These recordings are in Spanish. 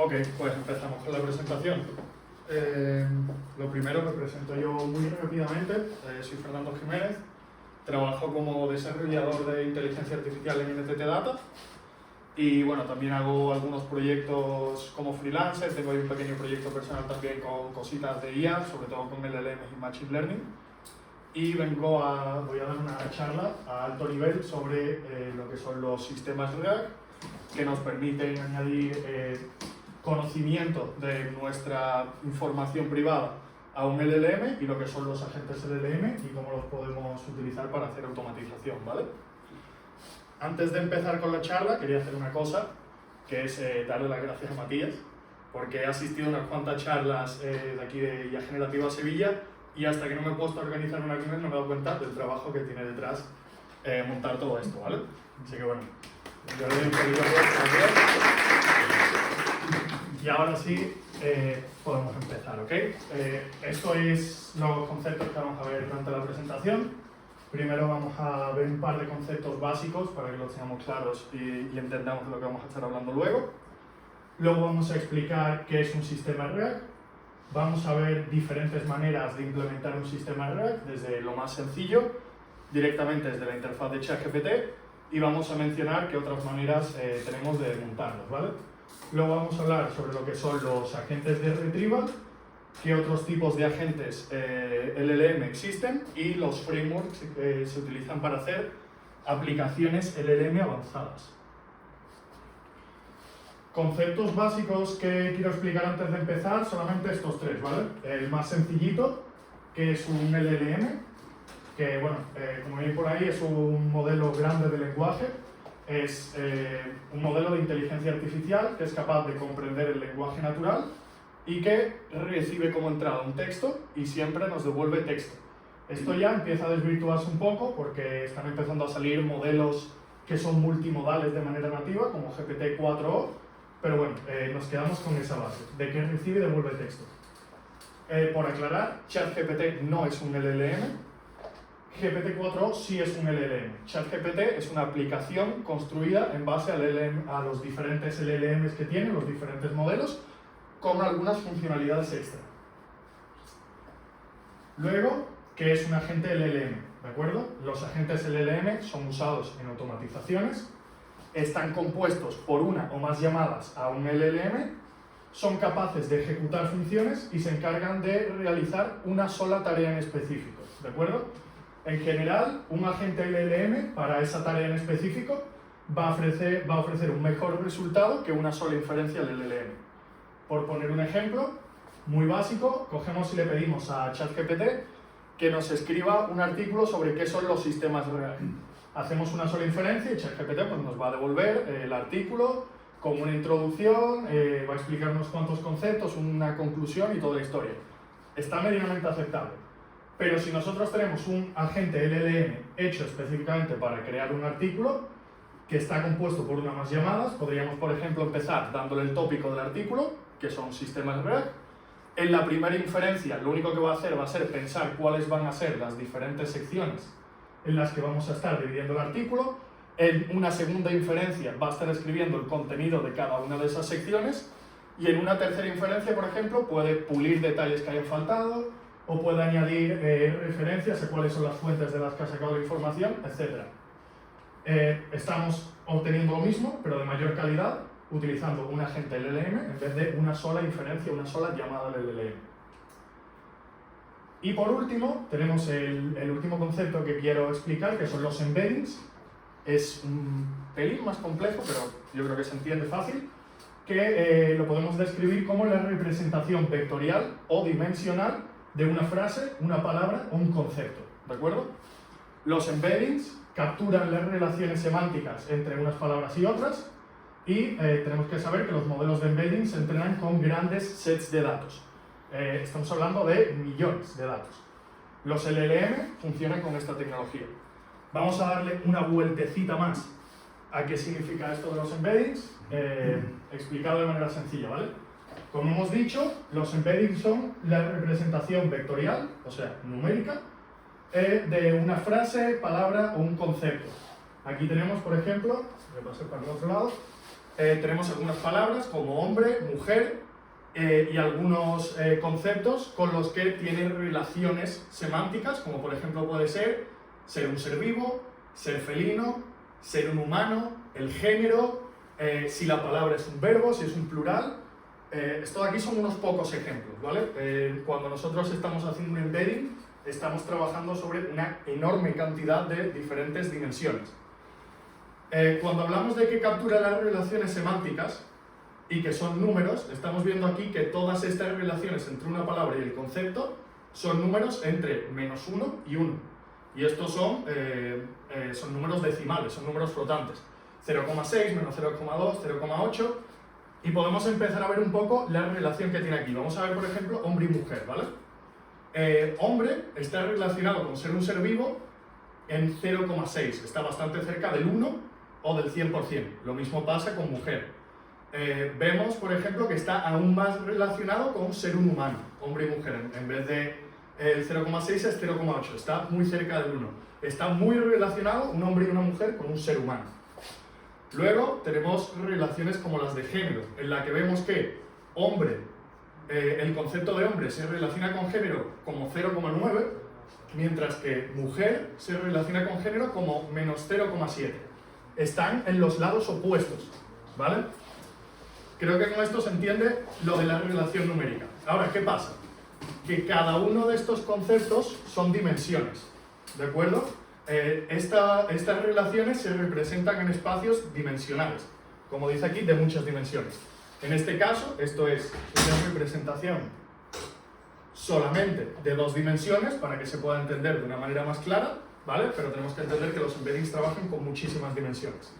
Ok, pues empezamos con la presentación. Lo primero me presento yo muy rápidamente. Soy Fernando Jiménez, trabajo como desarrollador de inteligencia artificial en NTT Data y bueno, también hago algunos proyectos como freelancer. Tengo ahí un pequeño proyecto personal también con cositas de IA, sobre todo con LLMs y Machine Learning. Y voy a dar una charla a alto nivel sobre lo que son los sistemas React, que nos permiten añadir conocimiento de nuestra información privada a un LLM y lo que son los agentes LLM y cómo los podemos utilizar para hacer automatización, ¿vale? Antes de empezar con la charla, quería hacer una cosa, que es darle las gracias a Matías, porque he asistido a unas cuantas charlas de aquí de IA Generativa Sevilla y hasta que no me he puesto a organizar una reunión no me he dado cuenta del trabajo que tiene detrás montar todo esto, ¿vale? Así que bueno, yo le doy un poquito de gracias. Y ahora sí, podemos empezar, ¿ok? Esto es los conceptos que vamos a ver durante la presentación. Primero vamos a ver un par de conceptos básicos para que los tengamos claros y entendamos de lo que vamos a estar hablando luego. Luego vamos a explicar qué es un sistema React. Vamos a ver diferentes maneras de implementar un sistema React, desde lo más sencillo, directamente desde la interfaz de ChatGPT, y vamos a mencionar qué otras maneras tenemos de montarlos, ¿vale? Luego vamos a hablar sobre lo que son los agentes de retrieval, qué otros tipos de agentes LLM existen y los frameworks que se utilizan para hacer aplicaciones LLM avanzadas. Conceptos básicos que quiero explicar antes de empezar, solamente estos tres, ¿vale? El más sencillito, que es un LLM, que bueno, como veis por ahí, es un modelo grande de lenguaje. Es un modelo de inteligencia artificial que es capaz de comprender el lenguaje natural y que recibe como entrada un texto y siempre nos devuelve texto. Esto ya empieza a desvirtuarse un poco porque están empezando a salir modelos que son multimodales de manera nativa, como GPT-4o, pero bueno, nos quedamos con esa base, de que recibe y devuelve texto. Por aclarar, ChatGPT no es un LLM, GPT-4o sí es un LLM. ChatGPT es una aplicación construida en base a los diferentes LLMs que tiene, los diferentes modelos, con algunas funcionalidades extra. Luego, ¿qué es un agente LLM? ¿De acuerdo? Los agentes LLM son usados en automatizaciones, están compuestos por una o más llamadas a un LLM, son capaces de ejecutar funciones y se encargan de realizar una sola tarea en específico. ¿De acuerdo? En general, un agente LLM para esa tarea en específico va a ofrecer un mejor resultado que una sola inferencia al LLM. Por poner un ejemplo muy básico, cogemos y le pedimos a ChatGPT que nos escriba un artículo sobre qué son los sistemas React. Hacemos una sola inferencia y ChatGPT pues, nos va a devolver el artículo con una introducción, va a explicar unos cuantos conceptos, una conclusión y toda la historia. Está medianamente aceptable. Pero si nosotros tenemos un agente LLM hecho específicamente para crear un artículo que está compuesto por una o más llamadas, podríamos, por ejemplo, empezar dándole el tópico del artículo, que son sistemas React. En la primera inferencia, lo único que va a hacer va a ser pensar cuáles van a ser las diferentes secciones en las que vamos a estar dividiendo el artículo. En una segunda inferencia va a estar escribiendo el contenido de cada una de esas secciones. Y en una tercera inferencia, por ejemplo, puede pulir detalles que hayan faltado, o puede añadir referencias a cuáles son las fuentes de las que ha sacado la información, etc. Estamos obteniendo lo mismo, pero de mayor calidad, utilizando un agente LLM en vez de una sola inferencia, una sola llamada al LLM. Y por último, tenemos el último concepto que quiero explicar, que son los embeddings. Es un pelín más complejo, pero yo creo que se entiende fácil, que lo podemos describir como la representación vectorial o dimensional de una frase, una palabra o un concepto, ¿de acuerdo? Los embeddings capturan las relaciones semánticas entre unas palabras y otras y tenemos que saber que los modelos de embedding se entrenan con grandes sets de datos. Estamos hablando de millones de datos. Los LLM funcionan con esta tecnología. Vamos a darle una vueltecita más a qué significa esto de los embeddings, explicado de manera sencilla, ¿vale? Como hemos dicho, los embeddings son la representación vectorial, o sea, numérica, de una frase, palabra o un concepto. Aquí tenemos, por ejemplo, voy a pasar para el otro lado, tenemos algunas palabras como hombre, mujer y algunos conceptos con los que tiene relaciones semánticas, como por ejemplo puede ser un ser vivo, ser felino, ser un humano, el género, si la palabra es un verbo, si es un plural. Esto de aquí son unos pocos ejemplos, ¿vale? Cuando nosotros estamos haciendo un embedding, estamos trabajando sobre una enorme cantidad de diferentes dimensiones. Cuando hablamos de que captura las relaciones semánticas y que son números, estamos viendo aquí que todas estas relaciones entre una palabra y el concepto son números entre -1 y 1. Y estos son números decimales, son números flotantes. 0,6, -0,2, 0,8. Y podemos empezar a ver un poco la relación que tiene aquí. Vamos a ver, por ejemplo, hombre y mujer, ¿vale? Hombre está relacionado con ser un ser vivo en 0,6. Está bastante cerca del 1 o del 100%. Lo mismo pasa con mujer. Vemos, por ejemplo, que está aún más relacionado con ser un humano, hombre y mujer. En vez de el 0,6 es 0,8. Está muy cerca del 1. Está muy relacionado un hombre y una mujer con un ser humano. Luego tenemos relaciones como las de género, en la que vemos que hombre, el concepto de hombre se relaciona con género como 0,9, mientras que mujer se relaciona con género como -0,7. Están en los lados opuestos, ¿vale? Creo que con esto se entiende lo de la relación numérica. Ahora, ¿qué pasa? Que cada uno de estos conceptos son dimensiones, ¿de acuerdo? Estas relaciones se representan en espacios dimensionales, como dice aquí, de muchas dimensiones. En este caso, esto es una representación solamente de 2 dimensiones para que se pueda entender de una manera más clara, ¿vale? Pero tenemos que entender que los embeddings trabajan con muchísimas dimensiones.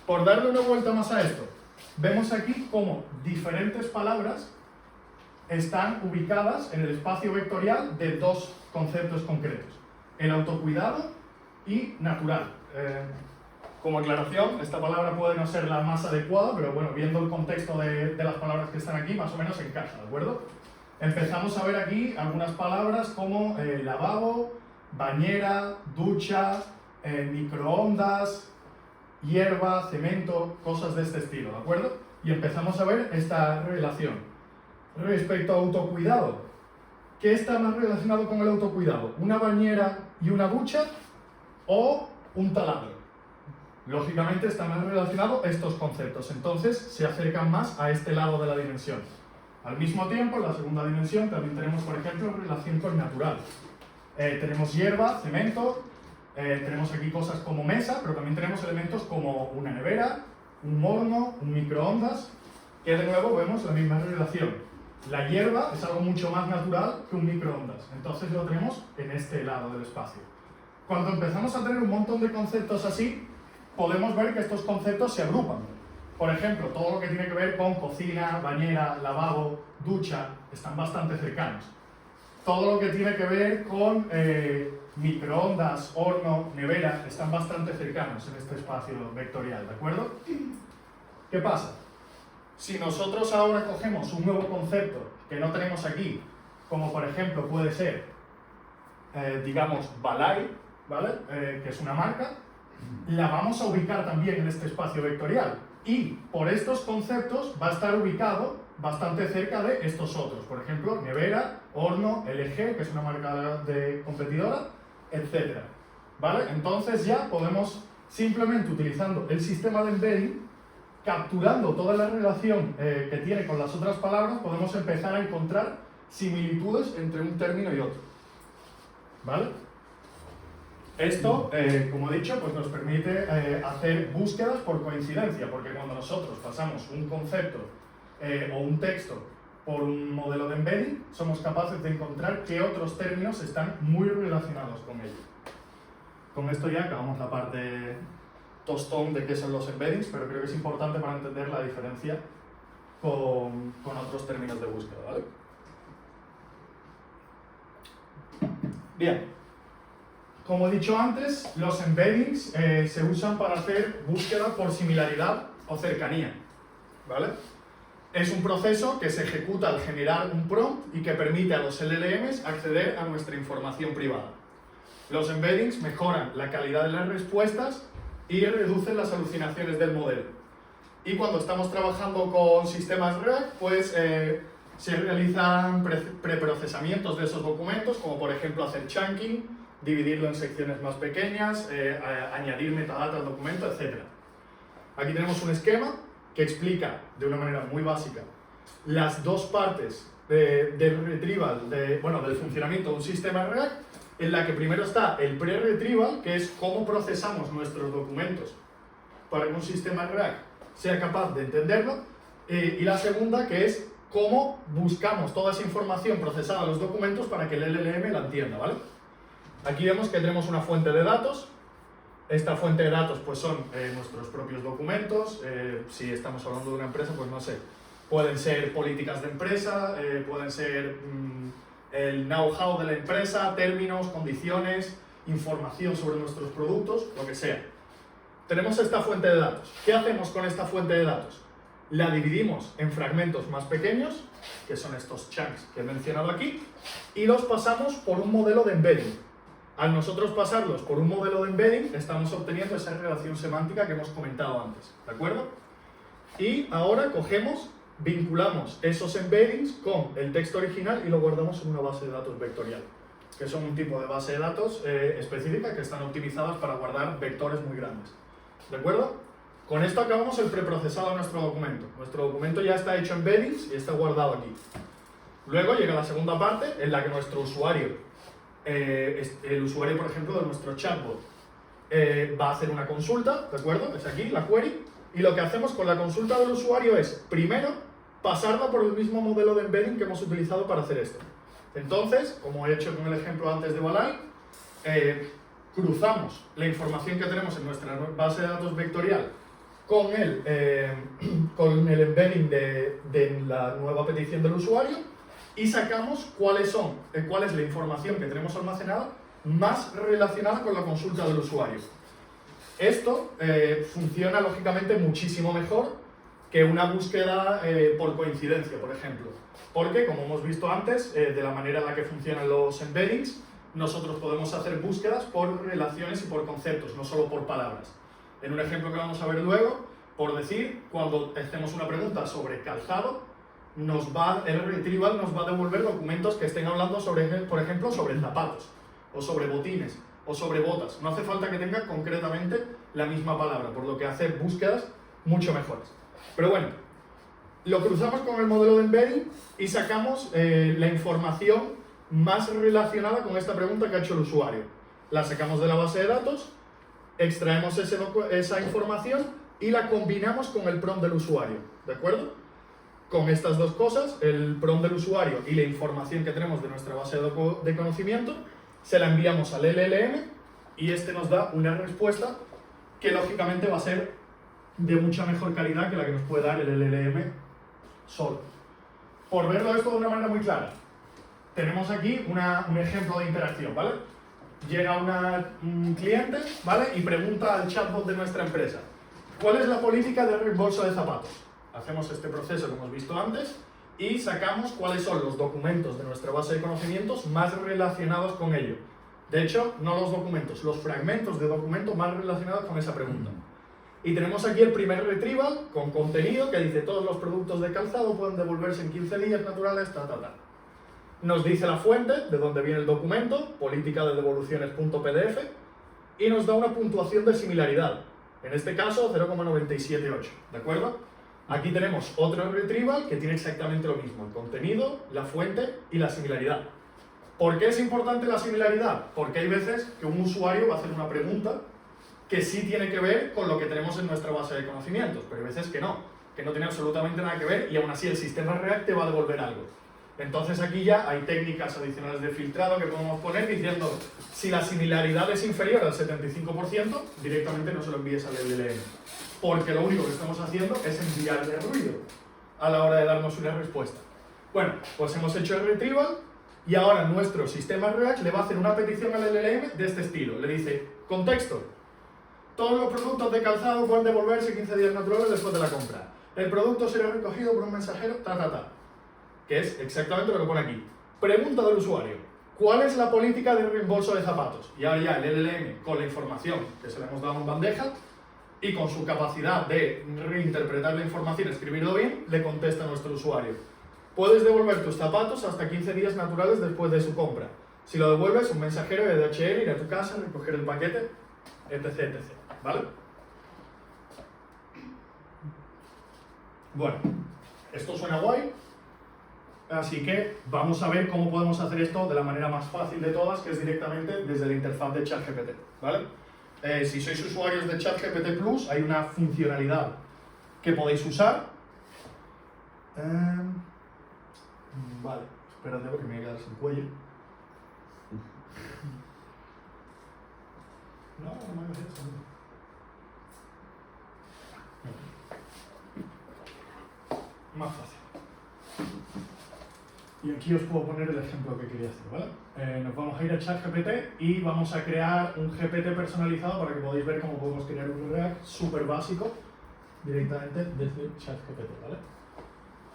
Por darle una vuelta más a esto, vemos aquí cómo diferentes palabras están ubicadas en el espacio vectorial de 2 conceptos concretos: el autocuidado y natural. Como aclaración, esta palabra puede no ser la más adecuada, pero bueno, viendo el contexto de las palabras que están aquí, más o menos encaja, ¿de acuerdo? Empezamos a ver aquí algunas palabras como lavabo, bañera, ducha, microondas, hierba, cemento, cosas de este estilo, ¿de acuerdo? Y empezamos a ver esta relación. Respecto a autocuidado, ¿qué está más relacionado con el autocuidado? ¿Una bañera y una ducha o un taladro? Lógicamente están más relacionados estos conceptos, entonces se acercan más a este lado de la dimensión. Al mismo tiempo, en la segunda dimensión también tenemos, por ejemplo, relación con natural. Tenemos hierba, cemento, tenemos aquí cosas como mesa, pero también tenemos elementos como una nevera, un horno, un microondas, que de nuevo vemos la misma relación. La hierba es algo mucho más natural que un microondas, entonces lo tenemos en este lado del espacio. Cuando empezamos a tener un montón de conceptos así, podemos ver que estos conceptos se agrupan. Por ejemplo, todo lo que tiene que ver con cocina, bañera, lavabo, ducha, están bastante cercanos. Todo lo que tiene que ver con microondas, horno, nevera, están bastante cercanos en este espacio vectorial, ¿de acuerdo? ¿Qué pasa? Si nosotros ahora cogemos un nuevo concepto que no tenemos aquí, como por ejemplo puede ser, digamos, Balay, ¿vale? Que es una marca, la vamos a ubicar también en este espacio vectorial. Y por estos conceptos va a estar ubicado bastante cerca de estos otros. Por ejemplo, nevera, horno, LG, que es una marca de competidora, etc. ¿Vale? Entonces ya podemos, simplemente utilizando el sistema de embedding, capturando toda la relación que tiene con las otras palabras, podemos empezar a encontrar similitudes entre un término y otro. ¿Vale? Esto, como he dicho, pues nos permite hacer búsquedas por coincidencia, porque cuando nosotros pasamos un concepto o un texto por un modelo de embedding, somos capaces de encontrar qué otros términos están muy relacionados con ello. Con esto ya acabamos la parte tostón de qué son los embeddings, pero creo que es importante para entender la diferencia con otros términos de búsqueda, ¿vale? Bien. Como he dicho antes, los embeddings se usan para hacer búsqueda por similaridad o cercanía, ¿vale? Es un proceso que se ejecuta al generar un prompt y que permite a los LLMs acceder a nuestra información privada. Los embeddings mejoran la calidad de las respuestas y reducen las alucinaciones del modelo. Y cuando estamos trabajando con sistemas React, pues se realizan preprocesamientos de esos documentos, como por ejemplo hacer chunking, dividirlo en secciones más pequeñas, añadir metadata al documento, etc. Aquí tenemos un esquema que explica de una manera muy básica las dos partes del retrieval, del funcionamiento de un sistema React, en la que primero está el pre-retrieval, que es cómo procesamos nuestros documentos para que un sistema React sea capaz de entenderlo, y la segunda, que es cómo buscamos toda esa información procesada en los documentos para que el LLM la entienda, ¿vale? Aquí vemos que tenemos una fuente de datos. Esta fuente de datos pues son nuestros propios documentos. Si estamos hablando de una empresa, pues no sé, pueden ser políticas de empresa, pueden ser el know-how de la empresa, términos, condiciones, información sobre nuestros productos, lo que sea. Tenemos esta fuente de datos. ¿Qué hacemos con esta fuente de datos? La dividimos en fragmentos más pequeños, que son estos chunks que he mencionado aquí, y los pasamos por un modelo de embedding. Al nosotros pasarlos por un modelo de embedding, estamos obteniendo esa relación semántica que hemos comentado antes, ¿de acuerdo? Y ahora vinculamos esos embeddings con el texto original y lo guardamos en una base de datos vectorial, que son un tipo de base de datos específica que están optimizadas para guardar vectores muy grandes, ¿de acuerdo? Con esto acabamos el preprocesado de nuestro documento. Nuestro documento ya está hecho embeddings y está guardado aquí. Luego llega la segunda parte en la que nuestro usuario, el usuario por ejemplo de nuestro chatbot, va a hacer una consulta, ¿de acuerdo? Es aquí la query, y lo que hacemos con la consulta del usuario es, primero, pasarla por el mismo modelo de embedding que hemos utilizado para hacer esto. Entonces, como he hecho con el ejemplo antes de Balai, cruzamos la información que tenemos en nuestra base de datos vectorial con el embedding de la nueva petición del usuario y sacamos cuál es la información que tenemos almacenada más relacionada con la consulta del usuario. Esto funciona lógicamente muchísimo mejor que una búsqueda por coincidencia, por ejemplo. Porque, como hemos visto antes, de la manera en la que funcionan los embeddings, nosotros podemos hacer búsquedas por relaciones y por conceptos, no solo por palabras. En un ejemplo que vamos a ver luego, por decir, cuando hacemos una pregunta sobre calzado, el retrieval nos va a devolver documentos que estén hablando sobre, por ejemplo, sobre zapatos, o sobre botines, o sobre botas. No hace falta que tenga concretamente la misma palabra, por lo que hacer búsquedas mucho mejores. Pero bueno, lo cruzamos con el modelo de embedding y sacamos la información más relacionada con esta pregunta que ha hecho el usuario. La sacamos de la base de datos, extraemos esa información y la combinamos con el prompt del usuario, ¿de acuerdo? Con estas dos cosas, el prompt del usuario y la información que tenemos de nuestra base de conocimiento, se la enviamos al LLM y este nos da una respuesta que lógicamente va a ser de mucha mejor calidad que la que nos puede dar el LLM solo. Por verlo esto de una manera muy clara, tenemos aquí un ejemplo de interacción, ¿vale? Llega un cliente, ¿vale? Y pregunta al chatbot de nuestra empresa: ¿cuál es la política de reembolso de zapatos? Hacemos este proceso que hemos visto antes y sacamos cuáles son los documentos de nuestra base de conocimientos más relacionados con ello. De hecho, no los documentos, los fragmentos de documento más relacionados con esa pregunta. Y tenemos aquí el primer retrieval con contenido que dice: todos los productos de calzado pueden devolverse en 15 días naturales, Nos dice la fuente de donde viene el documento, política de devoluciones.pdf, y nos da una puntuación de similaridad. En este caso, 0,978, ¿de acuerdo? Aquí tenemos otro retrieval que tiene exactamente lo mismo: el contenido, la fuente y la similaridad. ¿Por qué es importante la similaridad? Porque hay veces que un usuario va a hacer una pregunta que sí tiene que ver con lo que tenemos en nuestra base de conocimientos, pero hay veces que no tiene absolutamente nada que ver y aún así el sistema React te va a devolver algo. Entonces aquí ya hay técnicas adicionales de filtrado que podemos poner diciendo: si la similaridad es inferior al 75%, directamente no se lo envíes al LLM, porque lo único que estamos haciendo es enviarle ruido a la hora de darnos una respuesta. Bueno, pues hemos hecho el retrieval y ahora nuestro sistema React le va a hacer una petición al LLM de este estilo. Le dice: contexto, todos los productos de calzado pueden devolverse 15 días naturales después de la compra. El producto será recogido por un mensajero, que es exactamente lo que pone aquí. Pregunta del usuario: ¿cuál es la política de reembolso de zapatos? Y ahora ya el LLM, con la información que se le hemos dado en bandeja, y con su capacidad de reinterpretar la información y escribirlo bien, le contesta a nuestro usuario. Puedes devolver tus zapatos hasta 15 días naturales después de su compra. Si lo devuelves, un mensajero de DHL irá a tu casa, recoger el paquete, etc, etc. ¿Vale? Bueno, esto suena guay, así que vamos a ver cómo podemos hacer esto de la manera más fácil de todas, que es directamente desde la interfaz de ChatGPT, ¿vale? Si sois usuarios de ChatGPT Plus, hay una funcionalidad que podéis usar. Vale, espérate porque me voy a quedar sin cuello. No me hagas esto. Más fácil. Y aquí os puedo poner el ejemplo que quería hacer, ¿vale? Nos vamos a ir a ChatGPT y vamos a crear un GPT personalizado para que podáis ver cómo podemos crear un React súper básico directamente desde ChatGPT, ¿vale?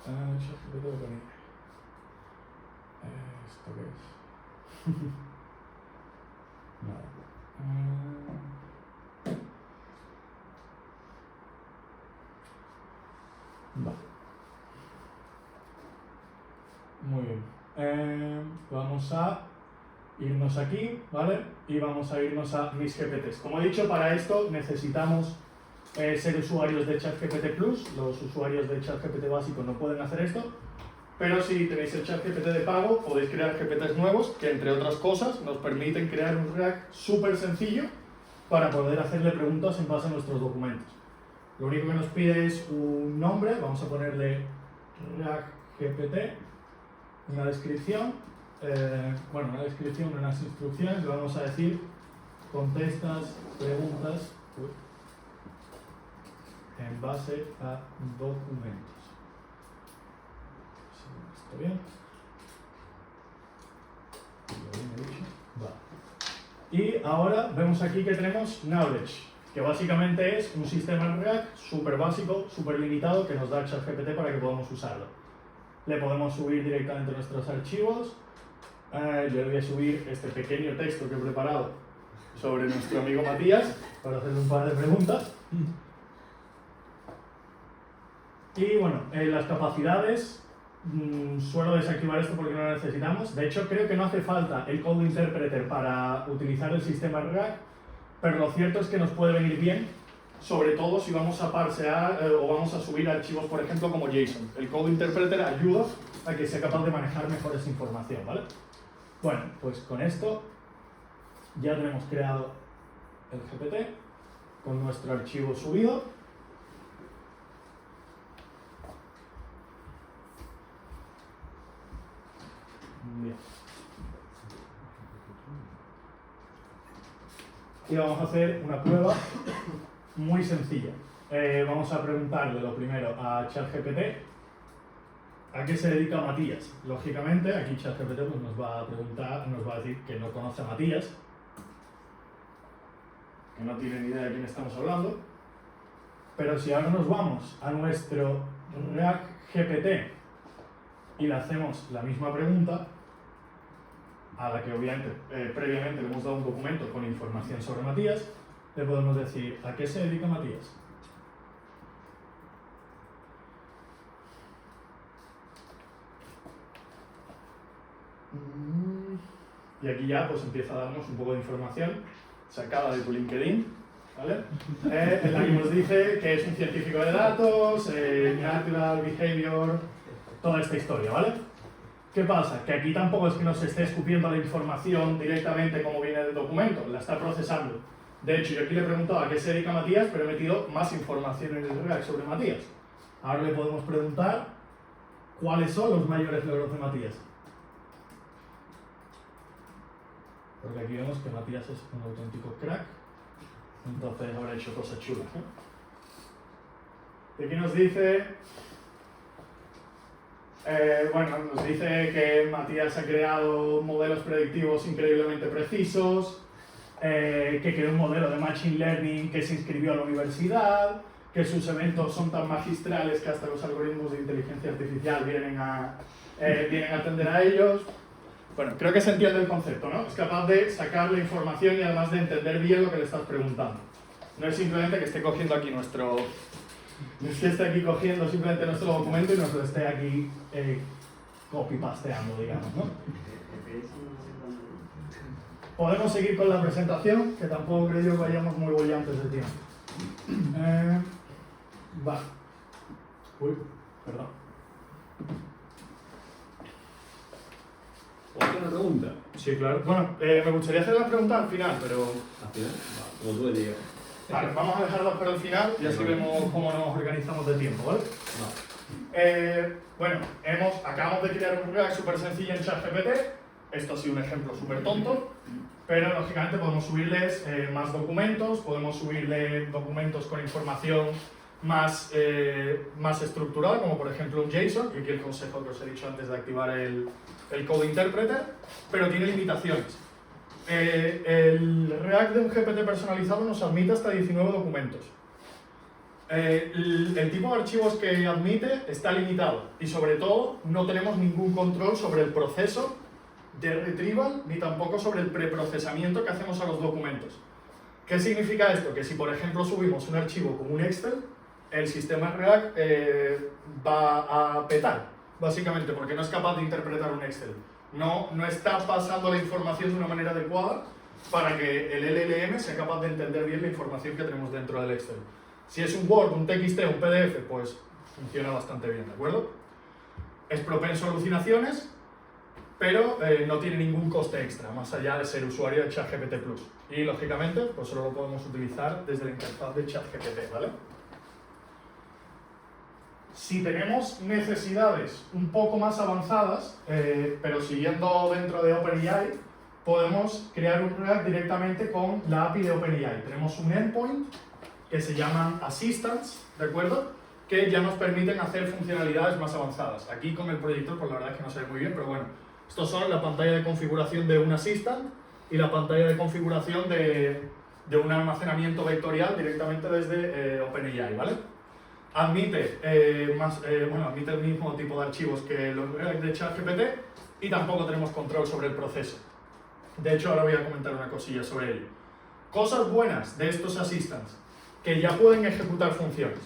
ChatGPT lo ponía. ¿Esto qué es? Nada. Vale. Muy bien. Vamos a irnos aquí, ¿vale? Y vamos a irnos a mis GPTs. Como he dicho, para esto necesitamos ser usuarios de ChatGPT Plus. Los usuarios de ChatGPT básico no pueden hacer esto. Pero si tenéis el ChatGPT de pago, podéis crear GPTs nuevos que, entre otras cosas, nos permiten crear un React súper sencillo para poder hacerle preguntas en base a nuestros documentos. Lo único que nos pide es un nombre, vamos a ponerle React GPT, una descripción, unas instrucciones, le vamos a decir contestas preguntas en base a documentos. ¿Está bien? Vale. Y ahora vemos aquí que tenemos Knowledge, que básicamente es un sistema en React súper básico, súper limitado, que nos da ChatGPT para que podamos usarlo. Le podemos subir directamente nuestros archivos. Yo le voy a subir este pequeño texto que he preparado sobre nuestro amigo Matías para hacerle un par de preguntas. Y bueno, las capacidades, suelo desactivar esto porque no lo necesitamos. De hecho, creo que no hace falta el Code Interpreter para utilizar el sistema React, pero lo cierto es que nos puede venir bien, sobre todo si vamos a parsear o vamos a subir archivos, por ejemplo, como JSON. El Code Interpreter ayuda a que sea capaz de manejar mejor esa información, ¿vale? Bueno, pues con esto ya tenemos creado el GPT con nuestro archivo subido. Bien. Y vamos a hacer una prueba muy sencilla. Vamos a preguntarle lo primero a ChatGPT ¿a qué se dedica Matías? Lógicamente, aquí ChatGPT pues, nos va a preguntar, nos va a decir que no conoce a Matías, que no tiene ni idea de quién estamos hablando. Pero si ahora nos vamos a nuestro React GPT y le hacemos la misma pregunta, a la que obviamente previamente le hemos dado un documento con información sobre Matías, le podemos decir ¿a qué se dedica Matías? Y aquí ya pues empieza a darnos un poco de información sacada de tu LinkedIn, ¿vale? En la que nos dice que es un científico de datos, natural behavior, toda esta historia, ¿vale? ¿Qué pasa? Que aquí tampoco es que nos esté escupiendo la información directamente como viene del documento, la está procesando. De hecho, yo aquí le he preguntado a qué se dedica Matías, pero he metido más información en el React sobre Matías. Ahora le podemos preguntar cuáles son los mayores logros de Matías. Porque aquí vemos que Matías es un auténtico crack, entonces habrá hecho cosas chulas, ¿eh? Y aquí nos dice, nos dice que Matías ha creado modelos predictivos increíblemente precisos, que creó un modelo de Machine Learning que se inscribió a la universidad, que sus eventos son tan magistrales que hasta los algoritmos de inteligencia artificial vienen a atender a ellos. Bueno, creo que se entiende el concepto, ¿no? Es capaz de sacar la información y además de entender bien lo que le estás preguntando. No es simplemente que esté cogiendo aquí nuestro... No es que esté aquí cogiendo simplemente nuestro documento y nos lo esté aquí copy-pasteando, digamos, ¿no? Podemos seguir con la presentación, que tampoco creo yo que vayamos muy bollantes de tiempo. Vale. Uy, perdón. ¿Otra pregunta? Sí, claro. Bueno, me gustaría hacer la pregunta al final, pero... ¿Al final? Vale, como tú me digas. Vale, vamos a dejarlas para el final y así vemos cómo nos organizamos de tiempo, ¿vale? Bueno, acabamos de crear un React súper sencillo en ChatGPT. Esto ha sido un ejemplo súper tonto, pero lógicamente podemos subirles más documentos, podemos subirle documentos con información más estructurada, como por ejemplo un JSON, y aquí el consejo que os he dicho antes de activar el Code Interpreter, pero tiene limitaciones. El React de un GPT personalizado nos admite hasta 19 documentos. El tipo de archivos que admite está limitado y sobre todo no tenemos ningún control sobre el proceso de retrieval ni tampoco sobre el preprocesamiento que hacemos a los documentos. ¿Qué significa esto? Que si por ejemplo subimos un archivo como un Excel, el sistema React va a petar, básicamente, porque no es capaz de interpretar un Excel. No está pasando la información de una manera adecuada para que el LLM sea capaz de entender bien la información que tenemos dentro del Excel. Si es un Word, un TXT, un PDF, pues funciona bastante bien, ¿de acuerdo? Es propenso a alucinaciones, pero no tiene ningún coste extra, más allá de ser usuario de ChatGPT+. Y, lógicamente, pues solo lo podemos utilizar desde la interfaz de ChatGPT, ¿vale? Si tenemos necesidades un poco más avanzadas, pero siguiendo dentro de OpenAI, podemos crear un React directamente con la API de OpenAI. Tenemos un endpoint que se llaman Assistants, ¿de acuerdo? Que ya nos permiten hacer funcionalidades más avanzadas. Aquí con el proyector, pues la verdad es que no se ve muy bien, pero bueno. Estos son la pantalla de configuración de un Assistant y la pantalla de configuración de un almacenamiento vectorial directamente desde OpenAI, ¿vale? Admite el mismo tipo de archivos que los de ChatGPT y tampoco tenemos control sobre el proceso. De hecho, ahora voy a comentar una cosilla sobre ello. Cosas buenas de estos Assistants, que ya pueden ejecutar funciones.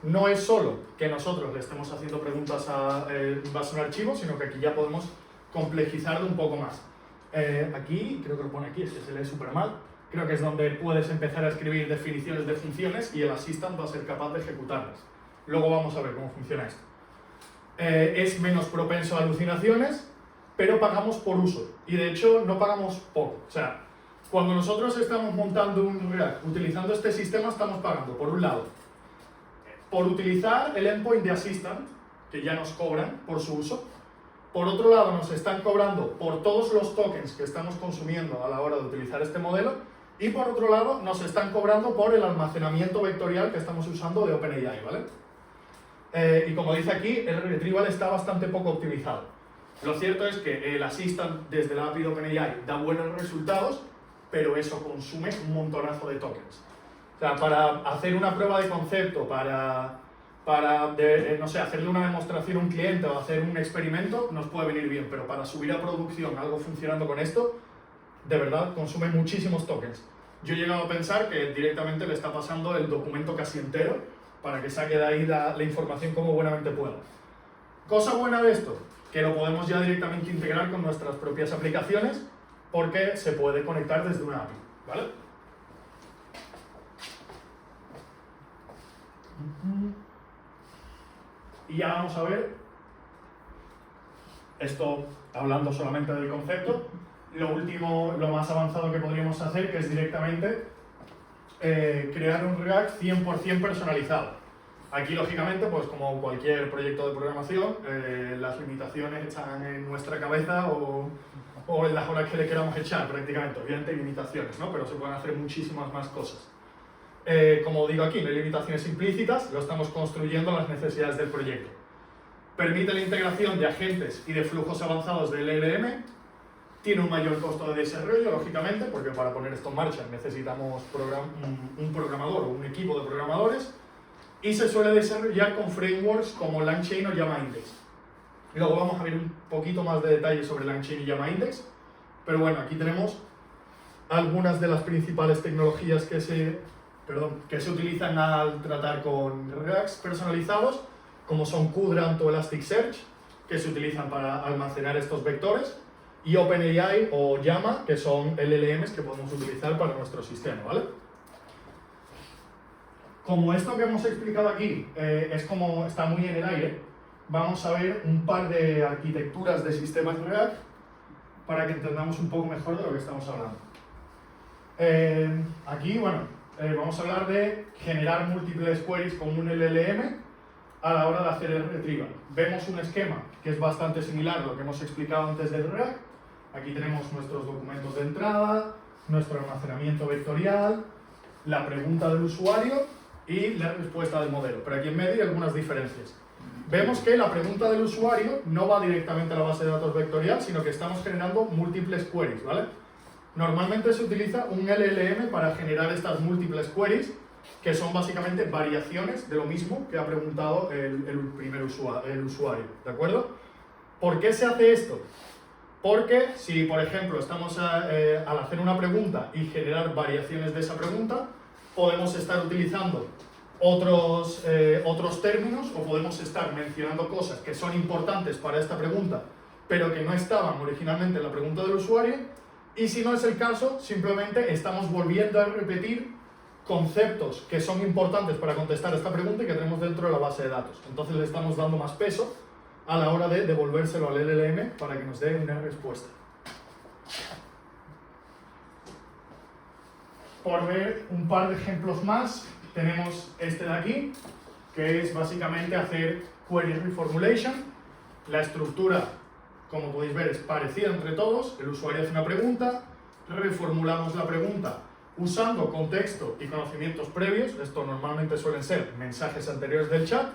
No es solo que nosotros le estemos haciendo preguntas en base a un archivo, sino que aquí ya podemos complejizarlo un poco más. Aquí, creo que lo pone aquí, es que se lee súper mal. Creo que es donde puedes empezar a escribir definiciones de funciones y el Assistant va a ser capaz de ejecutarlas. Luego vamos a ver cómo funciona esto. Es menos propenso a alucinaciones, pero pagamos por uso. Y de hecho no pagamos poco. O sea, cuando nosotros estamos montando un React utilizando este sistema, estamos pagando, por un lado, por utilizar el endpoint de Assistant, que ya nos cobran por su uso. Por otro lado, nos están cobrando por todos los tokens que estamos consumiendo a la hora de utilizar este modelo. Y por otro lado, nos están cobrando por el almacenamiento vectorial que estamos usando de OpenAI, ¿vale? Y como dice aquí, el retrieval está bastante poco optimizado. Lo cierto es que el Assistant desde la API de OpenAI da buenos resultados, pero eso consume un montonazo de tokens. O sea, para hacer una prueba de concepto, no sé, hacerle una demostración a un cliente o hacer un experimento, nos puede venir bien, pero para subir a producción algo funcionando con esto, de verdad consume muchísimos tokens. Yo he llegado a pensar que directamente le está pasando el documento casi entero para que saque de ahí la información como buenamente pueda. Cosa buena de esto, que lo podemos ya directamente integrar con nuestras propias aplicaciones porque se puede conectar desde una API, ¿vale? Y ya vamos a ver, esto hablando solamente del concepto, lo último, lo más avanzado que podríamos hacer, que es directamente crear un React 100% personalizado. Aquí, lógicamente, pues como cualquier proyecto de programación, las limitaciones están en nuestra cabeza o en las horas que le queramos echar, prácticamente. Obviamente hay limitaciones, ¿no? Pero se pueden hacer muchísimas más cosas. Como digo aquí, no hay limitaciones implícitas, lo estamos construyendo a las necesidades del proyecto. Permite la integración de agentes y de flujos avanzados del LLM. Tiene un mayor costo de desarrollo, lógicamente, porque para poner esto en marcha necesitamos un programador o un equipo de programadores. Y se suele desarrollar con frameworks como LangChain o JamaIndex. Luego vamos a ver un poquito más de detalles sobre LangChain y JamaIndex. Pero bueno, aquí tenemos algunas de las principales tecnologías que se que se utilizan al tratar con Reacts personalizados, como son Qdrant o Elasticsearch, que se utilizan para almacenar estos vectores, y OpenAI o Llama, que son LLMs que podemos utilizar para nuestro sistema, ¿vale? Como esto que hemos explicado aquí está muy en el aire, vamos a ver un par de arquitecturas de sistemas React para que entendamos un poco mejor de lo que estamos hablando. Aquí, vamos a hablar de generar múltiples queries con un LLM a la hora de hacer el retrieval. Vemos un esquema que es bastante similar a lo que hemos explicado antes del React. Aquí tenemos nuestros documentos de entrada, nuestro almacenamiento vectorial, la pregunta del usuario y la respuesta del modelo. Pero aquí en medio hay algunas diferencias. Vemos que la pregunta del usuario no va directamente a la base de datos vectorial, sino que estamos generando múltiples queries, ¿vale? Normalmente se utiliza un LLM para generar estas múltiples queries, que son básicamente variaciones de lo mismo que ha preguntado el usuario, ¿de acuerdo? ¿Por qué se hace esto? Porque si, por ejemplo, estamos al hacer una pregunta y generar variaciones de esa pregunta, podemos estar utilizando otros términos o podemos estar mencionando cosas que son importantes para esta pregunta, pero que no estaban originalmente en la pregunta del usuario, y si no es el caso, simplemente estamos volviendo a repetir conceptos que son importantes para contestar esta pregunta y que tenemos dentro de la base de datos. Entonces le estamos dando más peso a la hora de devolvérselo al LLM para que nos dé una respuesta. Por ver un par de ejemplos más, tenemos este de aquí, que es básicamente hacer query reformulation. La estructura, como podéis ver, es parecida entre todos. El usuario hace una pregunta, reformulamos la pregunta usando contexto y conocimientos previos. Esto normalmente suelen ser mensajes anteriores del chat.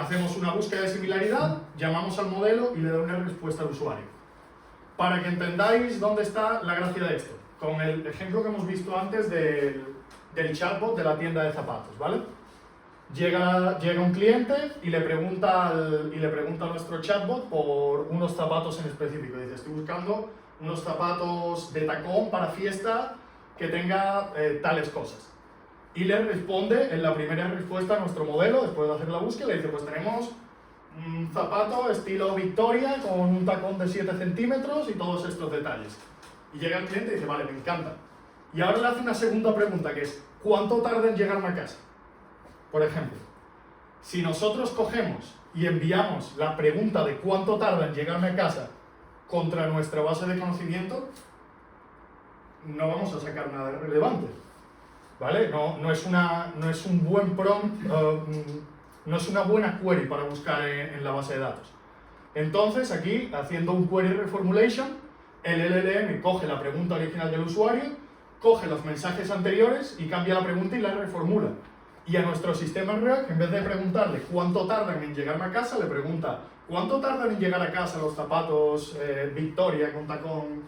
Hacemos una búsqueda de similaridad, llamamos al modelo y le da una respuesta al usuario. Para que entendáis dónde está la gracia de esto, con el ejemplo que hemos visto antes del chatbot de la tienda de zapatos, ¿vale? Llega un cliente y le pregunta a nuestro chatbot por unos zapatos en específico. Dice, estoy buscando unos zapatos de tacón para fiesta que tenga tales cosas. Y le responde en la primera respuesta a nuestro modelo, después de hacer la búsqueda, le dice, pues tenemos un zapato estilo Victoria con un tacón de 7 centímetros y todos estos detalles. Y llega el cliente y dice, vale, me encanta. Y ahora le hace una segunda pregunta, que es, ¿cuánto tarda en llegarme a casa? Por ejemplo, si nosotros cogemos y enviamos la pregunta de cuánto tarda en llegarme a casa contra nuestra base de conocimiento, no vamos a sacar nada relevante, ¿vale? No es un buen prompt, no es una buena query para buscar en la base de datos. Entonces, aquí, haciendo un query reformulation, el LLM coge la pregunta original del usuario, coge los mensajes anteriores y cambia la pregunta y la reformula. Y a nuestro sistema en React, en vez de preguntarle cuánto tardan en llegarme a casa, le pregunta cuánto tardan en llegar a casa los zapatos Victoria con tacón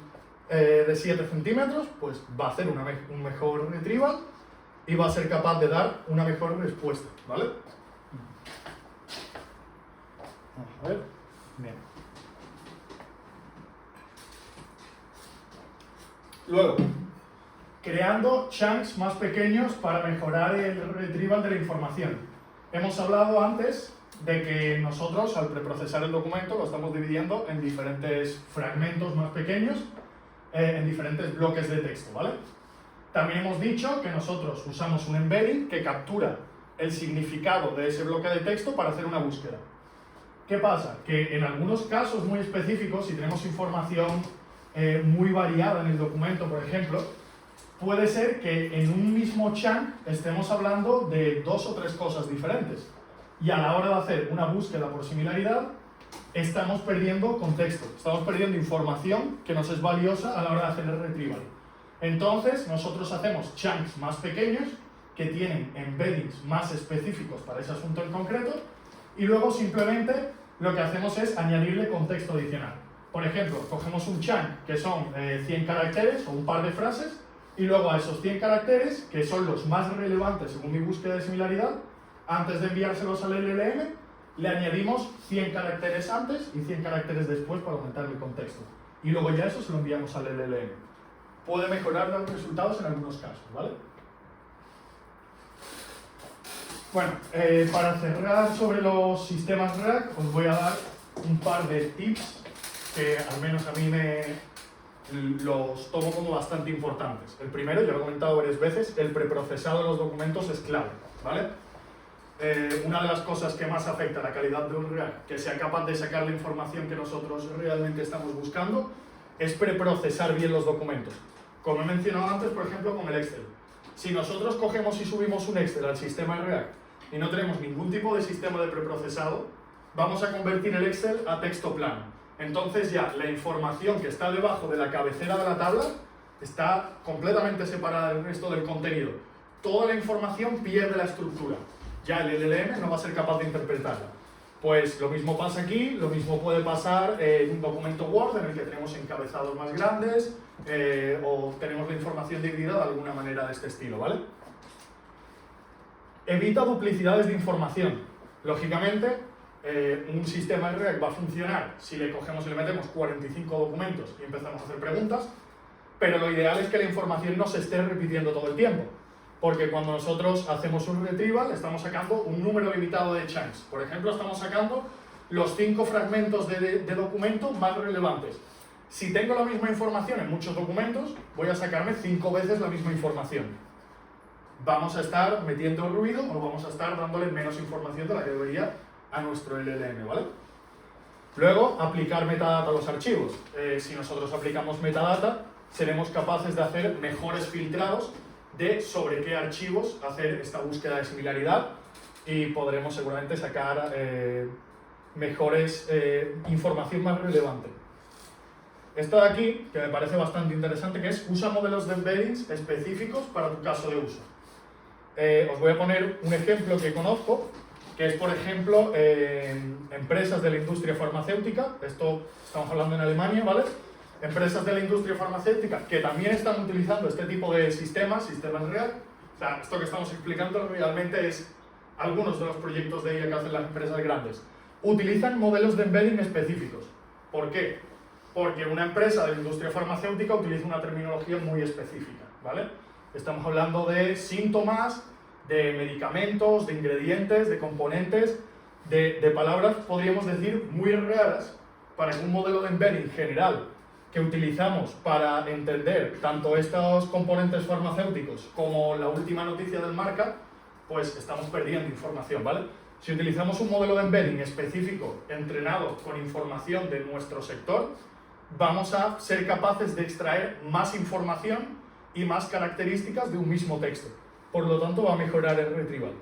de 7 centímetros, pues va a hacer un mejor retrieval y va a ser capaz de dar una mejor respuesta, ¿vale? Vamos a ver. Bien. Luego, creando chunks más pequeños para mejorar el retrieval de la información. Hemos hablado antes de que nosotros, al preprocesar el documento, lo estamos dividiendo en diferentes fragmentos más pequeños, en diferentes bloques de texto, ¿vale? También hemos dicho que nosotros usamos un embedding que captura el significado de ese bloque de texto para hacer una búsqueda. ¿Qué pasa? Que en algunos casos muy específicos, si tenemos información muy variada en el documento, por ejemplo, puede ser que en un mismo chunk estemos hablando de 2 o 3 cosas diferentes. Y a la hora de hacer una búsqueda por similaridad, estamos perdiendo contexto, estamos perdiendo información que nos es valiosa a la hora de hacer el retrieval. Entonces, nosotros hacemos chunks más pequeños que tienen embeddings más específicos para ese asunto en concreto y luego simplemente lo que hacemos es añadirle contexto adicional. Por ejemplo, cogemos un chunk que son 100 caracteres o un par de frases y luego a esos 100 caracteres, que son los más relevantes según mi búsqueda de similaridad, antes de enviárselos al LLM, le añadimos 100 caracteres antes y 100 caracteres después para aumentar el contexto. Y luego ya eso se lo enviamos al LLM. Puede mejorar los resultados en algunos casos, ¿vale? Bueno, para cerrar sobre los sistemas RAG, os voy a dar un par de tips que al menos a mí los tomo como bastante importantes. El primero, ya lo he comentado varias veces, el preprocesado de los documentos es clave, ¿vale? Una de las cosas que más afecta a la calidad de un RAG, que sea capaz de sacar la información que nosotros realmente estamos buscando, es preprocesar bien los documentos. Como he mencionado antes, por ejemplo, con el Excel. Si nosotros cogemos y subimos un Excel al sistema RAG y no tenemos ningún tipo de sistema de preprocesado, vamos a convertir el Excel a texto plano. Entonces ya la información que está debajo de la cabecera de la tabla está completamente separada del resto del contenido. Toda la información pierde la estructura. Ya el LLM no va a ser capaz de interpretarla. Pues lo mismo pasa aquí, lo mismo puede pasar en un documento Word en el que tenemos encabezados más grandes o tenemos la información dividida de alguna manera de este estilo, ¿vale? Evita duplicidades de información. Lógicamente, un sistema RAG va a funcionar si le cogemos y le metemos 45 documentos y empezamos a hacer preguntas, pero lo ideal es que la información no se esté repitiendo todo el tiempo. Porque cuando nosotros hacemos un retrieval, estamos sacando un número limitado de chunks. Por ejemplo, estamos sacando los 5 fragmentos de documento más relevantes. Si tengo la misma información en muchos documentos, voy a sacarme 5 veces la misma información. Vamos a estar metiendo ruido o vamos a estar dándole menos información de la que debería a nuestro LLM, ¿vale? Luego, aplicar metadata a los archivos. Si nosotros aplicamos metadata, seremos capaces de hacer mejores filtrados de sobre qué archivos hacer esta búsqueda de similaridad y podremos seguramente sacar mejores información más relevante. Esta de aquí, que me parece bastante interesante, que es usa modelos de embeddings específicos para tu caso de uso. Os voy a poner un ejemplo que conozco, que es, por ejemplo, empresas de la industria farmacéutica. Esto estamos hablando en Alemania, ¿vale? Empresas de la industria farmacéutica que también están utilizando este tipo de sistemas RAG. O sea, esto que estamos explicando realmente es algunos de los proyectos de IA que hacen las empresas grandes. Utilizan modelos de embedding específicos. ¿Por qué? Porque una empresa de la industria farmacéutica utiliza una terminología muy específica, ¿vale? Estamos hablando de síntomas, de medicamentos, de ingredientes, de componentes, de palabras, podríamos decir, muy raras para que un modelo de embedding general que utilizamos para entender tanto estos componentes farmacéuticos como la última noticia del marca, pues estamos perdiendo información, ¿vale? Si utilizamos un modelo de embedding específico entrenado con información de nuestro sector, vamos a ser capaces de extraer más información y más características de un mismo texto. Por lo tanto, va a mejorar el retrieval.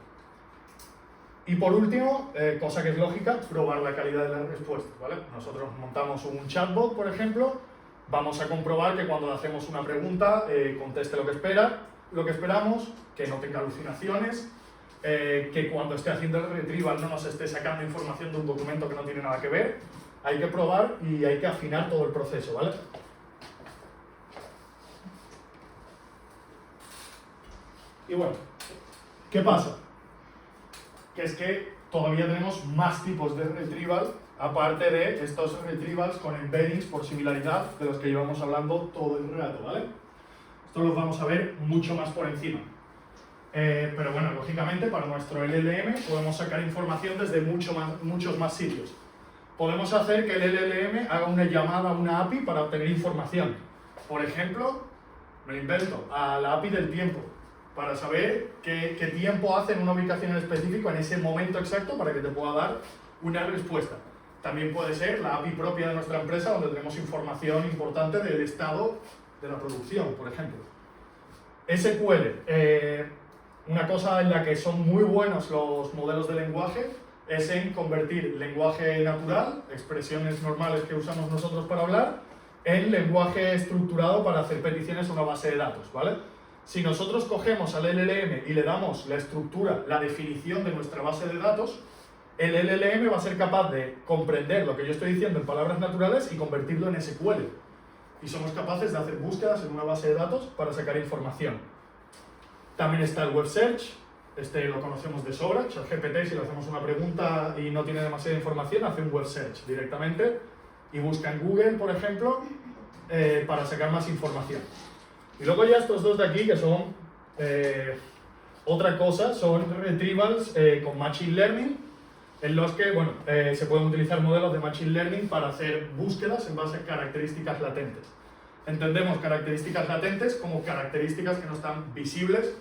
Y por último, cosa que es lógica, probar la calidad de las respuestas, ¿vale? Nosotros montamos un chatbot, por ejemplo, vamos a comprobar que cuando le hacemos una pregunta conteste lo que esperamos, que no tenga alucinaciones, que cuando esté haciendo el retrieval no nos esté sacando información de un documento que no tiene nada que ver. Hay que probar y hay que afinar todo el proceso, ¿vale? Y bueno, ¿qué pasa? Que es que todavía tenemos más tipos de retrieval, aparte de estos retrievals con embeddings por similaridad, de los que llevamos hablando todo el rato, ¿vale? Esto los vamos a ver mucho más por encima. Pero bueno, lógicamente para nuestro LLM podemos sacar información desde muchos más sitios. Podemos hacer que el LLM haga una llamada a una API para obtener información. Por ejemplo, me lo invento, a la API del tiempo, para saber qué tiempo hace en una ubicación en específico en ese momento exacto para que te pueda dar una respuesta. También puede ser la API propia de nuestra empresa donde tenemos información importante del estado de la producción, por ejemplo. SQL, una cosa en la que son muy buenos los modelos de lenguaje es en convertir lenguaje natural, expresiones normales que usamos nosotros para hablar, en lenguaje estructurado para hacer peticiones a una base de datos, ¿vale? Si nosotros cogemos al LLM y le damos la estructura, la definición de nuestra base de datos, el LLM va a ser capaz de comprender lo que yo estoy diciendo en palabras naturales y convertirlo en SQL. Y somos capaces de hacer búsquedas en una base de datos para sacar información. También está el Web Search, este lo conocemos de sobra. ChatGPT, si le hacemos una pregunta y no tiene demasiada información, hace un Web Search directamente y busca en Google, por ejemplo, para sacar más información. Y luego ya estos dos de aquí, que son Otra cosa son retrievals con Machine Learning, en los que bueno, se pueden utilizar modelos de Machine Learning para hacer búsquedas en base a características latentes. Entendemos características latentes como características que no están visibles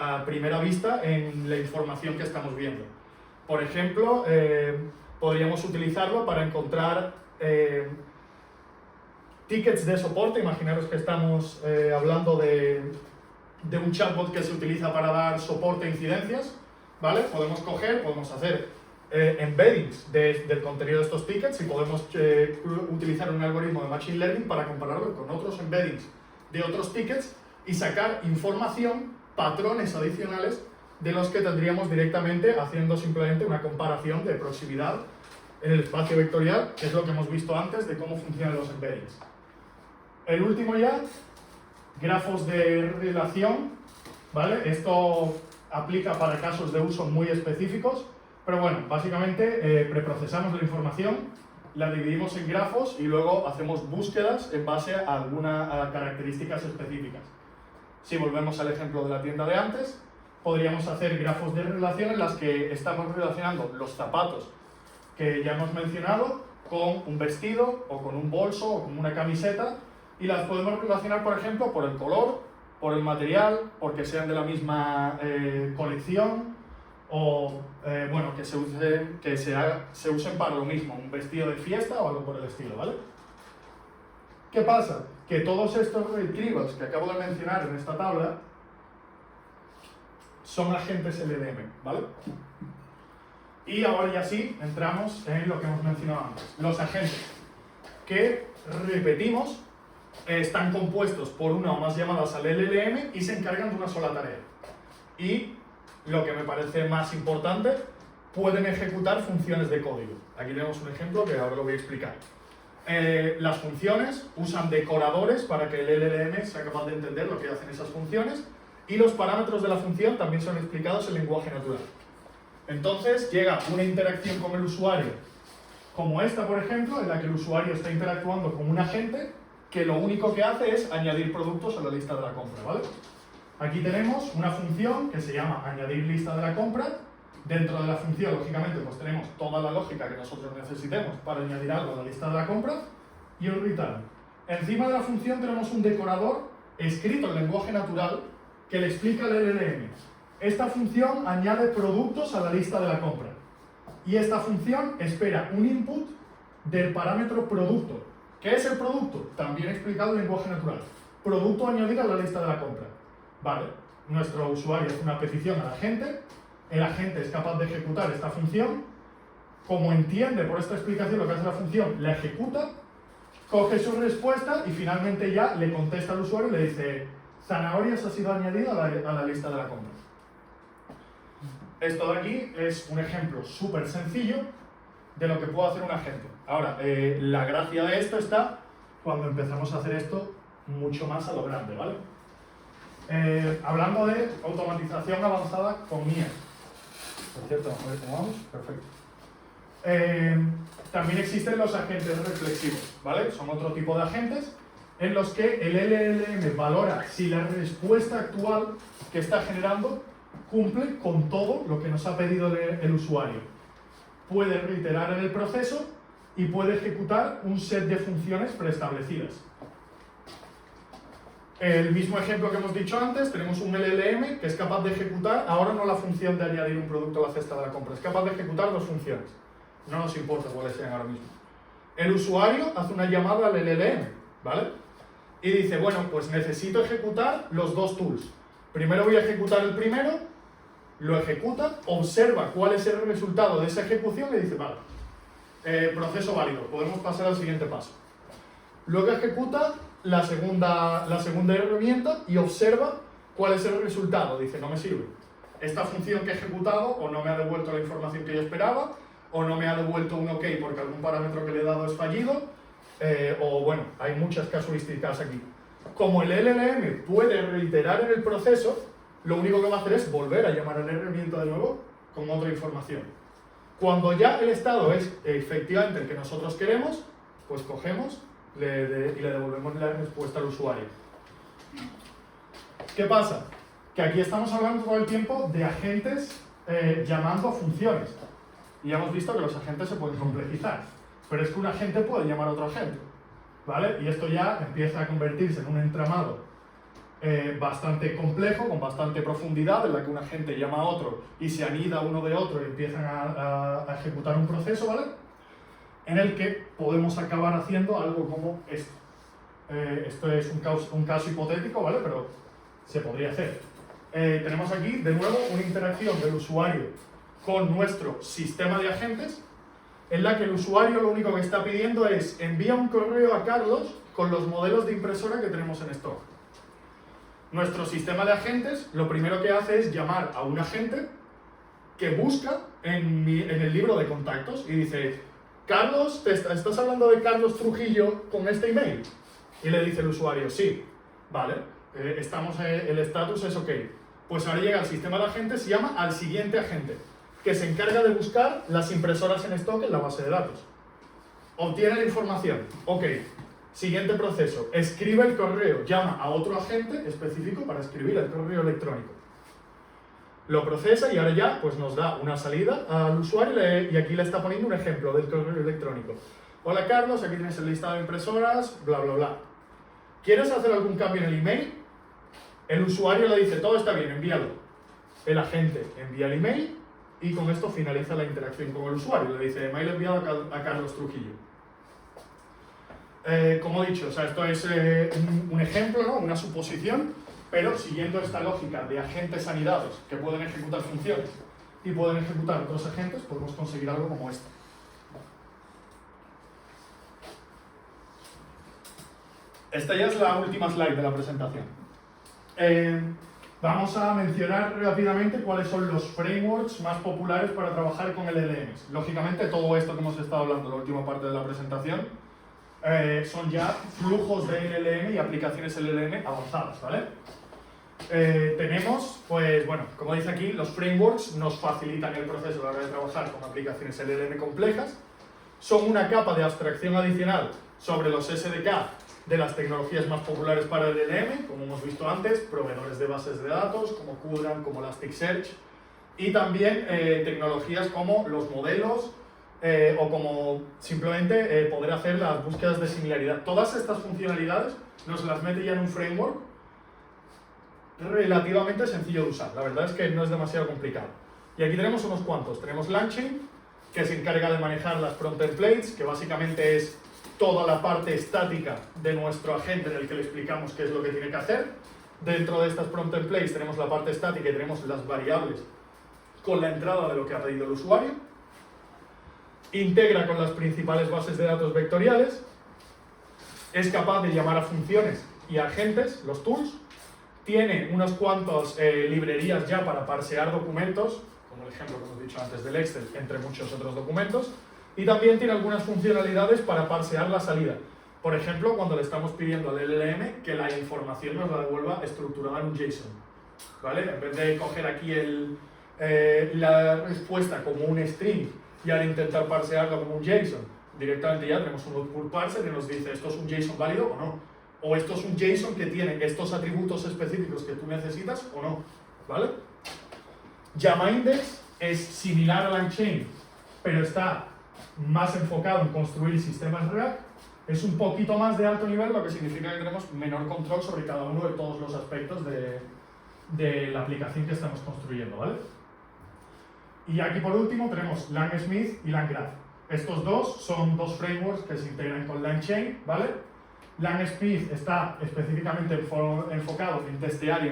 a primera vista en la información que estamos viendo. Por ejemplo, podríamos utilizarlo para encontrar tickets de soporte. Imaginaros que estamos hablando de un chatbot que se utiliza para dar soporte a incidencias, ¿vale? Podemos hacer embeddings del contenido de estos tickets y podemos utilizar un algoritmo de Machine Learning para compararlo con otros embeddings de otros tickets y sacar información, patrones adicionales de los que tendríamos directamente haciendo simplemente una comparación de proximidad en el espacio vectorial, que es lo que hemos visto antes de cómo funcionan los embeddings. El último ya, grafos de relación, ¿vale? Esto aplica para casos de uso muy específicos, pero bueno, básicamente preprocesamos la información, la dividimos en grafos y luego hacemos búsquedas en base a características específicas. Si volvemos al ejemplo de la tienda de antes, podríamos hacer grafos de relación en las que estamos relacionando los zapatos que ya hemos mencionado con un vestido o con un bolso o con una camiseta, y las podemos relacionar, por ejemplo, por el color, por el material, porque sean de la misma colección, o bueno, que se usen para lo mismo, un vestido de fiesta o algo por el estilo, ¿vale? ¿Qué pasa? Que todos estos retrievals que acabo de mencionar en esta tabla son agentes LLM, ¿vale? Y ahora ya sí entramos en lo que hemos mencionado antes. Los agentes que repetimos están compuestos por una o más llamadas al LLM y se encargan de una sola tarea. Y lo que me parece más importante, pueden ejecutar funciones de código. Aquí tenemos un ejemplo que ahora lo voy a explicar. Las funciones usan decoradores para que el LLM sea capaz de entender lo que hacen esas funciones, y los parámetros de la función también son explicados en lenguaje natural. Entonces llega una interacción con el usuario, como esta por ejemplo, en la que el usuario está interactuando con un agente que lo único que hace es añadir productos a la lista de la compra, ¿vale? Aquí tenemos una función que se llama añadir lista de la compra. Dentro de la función, lógicamente, pues tenemos toda la lógica que nosotros necesitemos para añadir algo a la lista de la compra y un return. Encima de la función tenemos un decorador escrito en lenguaje natural que le explica al LLM. Esta función añade productos a la lista de la compra. Y esta función espera un input del parámetro producto. ¿Qué es el producto? También explicado en lenguaje natural. Producto a añadir a la lista de la compra. Vale, nuestro usuario hace una petición al agente, el agente es capaz de ejecutar esta función, como entiende por esta explicación lo que hace la función, la ejecuta, coge su respuesta y finalmente ya le contesta al usuario y le dice: zanahorias ha sido añadido a la lista de la compra. Esto de aquí es un ejemplo súper sencillo de lo que puede hacer un agente. Ahora, la gracia de esto está cuando empezamos a hacer esto mucho más a lo grande, ¿vale? Hablando de automatización avanzada con IA. Por cierto, a ver cómo vamos. Perfecto. También existen los agentes reflexivos, ¿vale? Son otro tipo de agentes en los que el LLM valora si la respuesta actual que está generando cumple con todo lo que nos ha pedido el usuario. Puede reiterar en el proceso y puede ejecutar un set de funciones preestablecidas. El mismo ejemplo que hemos dicho antes, tenemos un LLM que es capaz de ejecutar, ahora no la función de añadir un producto a la cesta de la compra, es capaz de ejecutar dos funciones. No nos importa cuáles sean ahora mismo. El usuario hace una llamada al LLM, ¿vale? Y dice, bueno, pues necesito ejecutar los dos tools. Primero voy a ejecutar el primero, lo ejecuta, observa cuál es el resultado de esa ejecución y dice, vale, proceso válido, podemos pasar al siguiente paso. Luego ejecuta la segunda herramienta y observa cuál es el resultado. Dice, no me sirve. Esta función que he ejecutado o no me ha devuelto la información que yo esperaba, o no me ha devuelto un OK porque algún parámetro que le he dado es fallido, o bueno, hay muchas casuísticas aquí. Como el LLM puede reiterar en el proceso, lo único que va a hacer es volver a llamar a la herramienta de nuevo con otra información. Cuando ya el estado es efectivamente el que nosotros queremos, pues cogemos y le devolvemos la respuesta al usuario. ¿Qué pasa? que aquí estamos hablando todo el tiempo de agentes llamando a funciones. Y ya hemos visto que los agentes se pueden complejizar, pero es que un agente puede llamar a otro agente, ¿vale? Y esto ya empieza a convertirse en un entramado bastante complejo, con bastante profundidad, en la que un agente llama a otro y se anida uno de otro y empiezan a ejecutar un proceso, ¿vale? En el que podemos acabar haciendo algo como esto. Esto es un caso hipotético, ¿vale? Pero se podría hacer. Tenemos aquí, de nuevo, una interacción del usuario con nuestro sistema de agentes, en la que el usuario lo único que está pidiendo es envía un correo a Carlos con los modelos de impresora que tenemos en stock. Nuestro sistema de agentes lo primero que hace es llamar a un agente que busca en el libro de contactos y dice: Carlos, ¿estás hablando de Carlos Trujillo con este email? Y le dice el usuario: sí, vale, el estatus es ok. Pues ahora llega al sistema de agentes y llama al siguiente agente, que se encarga de buscar las impresoras en stock en la base de datos. Obtiene la información, ok. Siguiente proceso, escribe el correo, llama a otro agente específico para escribir el correo electrónico. Lo procesa y ahora ya pues nos da una salida al usuario y aquí le está poniendo un ejemplo del correo electrónico. Hola Carlos, aquí tienes el listado de impresoras, bla bla bla. ¿Quieres hacer algún cambio en el email? El usuario le dice, todo está bien, envíalo. El agente envía el email y con esto finaliza la interacción con el usuario. Le dice, email enviado a Carlos Trujillo. Como he dicho, o sea, esto es un ejemplo, ¿no? Una suposición, pero siguiendo esta lógica de agentes anidados que pueden ejecutar funciones y pueden ejecutar otros agentes, podemos conseguir algo como esto. Esta ya es la última slide de la presentación. Vamos a mencionar rápidamente cuáles son los frameworks más populares para trabajar con LLMs. Lógicamente, todo esto que hemos estado hablando en la última parte de la presentación son ya flujos de LLM y aplicaciones LLM avanzadas, ¿vale? Tenemos, pues bueno, como dice aquí, los frameworks nos facilitan el proceso a la hora de trabajar con aplicaciones LLM complejas. Son una capa de abstracción adicional sobre los SDK de las tecnologías más populares para el LLM, como hemos visto antes, proveedores de bases de datos, como Qdram, como Elasticsearch, y también tecnologías como los modelos, o como simplemente poder hacer las búsquedas de similaridad. Todas estas funcionalidades nos las mete ya en un framework relativamente sencillo de usar. La verdad es que no es demasiado complicado. Y aquí tenemos unos cuantos. Tenemos LangChain, que se encarga de manejar las prompt templates, que básicamente es toda la parte estática de nuestro agente en el que le explicamos qué es lo que tiene que hacer. Dentro de estas prompt templates tenemos la parte estática y tenemos las variables con la entrada de lo que ha pedido el usuario. Integra con las principales bases de datos vectoriales. Es capaz de llamar a funciones y a agentes, los tools. Tiene unas cuantas librerías ya para parsear documentos, como el ejemplo que hemos dicho antes del Excel, entre muchos otros documentos. Y también tiene algunas funcionalidades para parsear la salida. Por ejemplo, cuando le estamos pidiendo al LLM que la información nos la devuelva estructurada en un JSON, ¿vale? En vez de coger aquí la respuesta como un string y al intentar parsearlo como un JSON, directamente ya tenemos un output parser que nos dice esto es un JSON válido o no. O esto es un JSON que tiene estos atributos específicos que tú necesitas o no, ¿vale? JavaIndex es similar a LangChain, pero está más enfocado en construir sistemas React. Es un poquito más de alto nivel, lo que significa que tenemos menor control sobre cada uno de todos los aspectos de la aplicación que estamos construyendo, ¿vale? Y aquí por último tenemos LangSmith y LangGraph. Estos dos son dos frameworks que se integran con LangChain, ¿vale? LangSmith está específicamente enfocado en testear y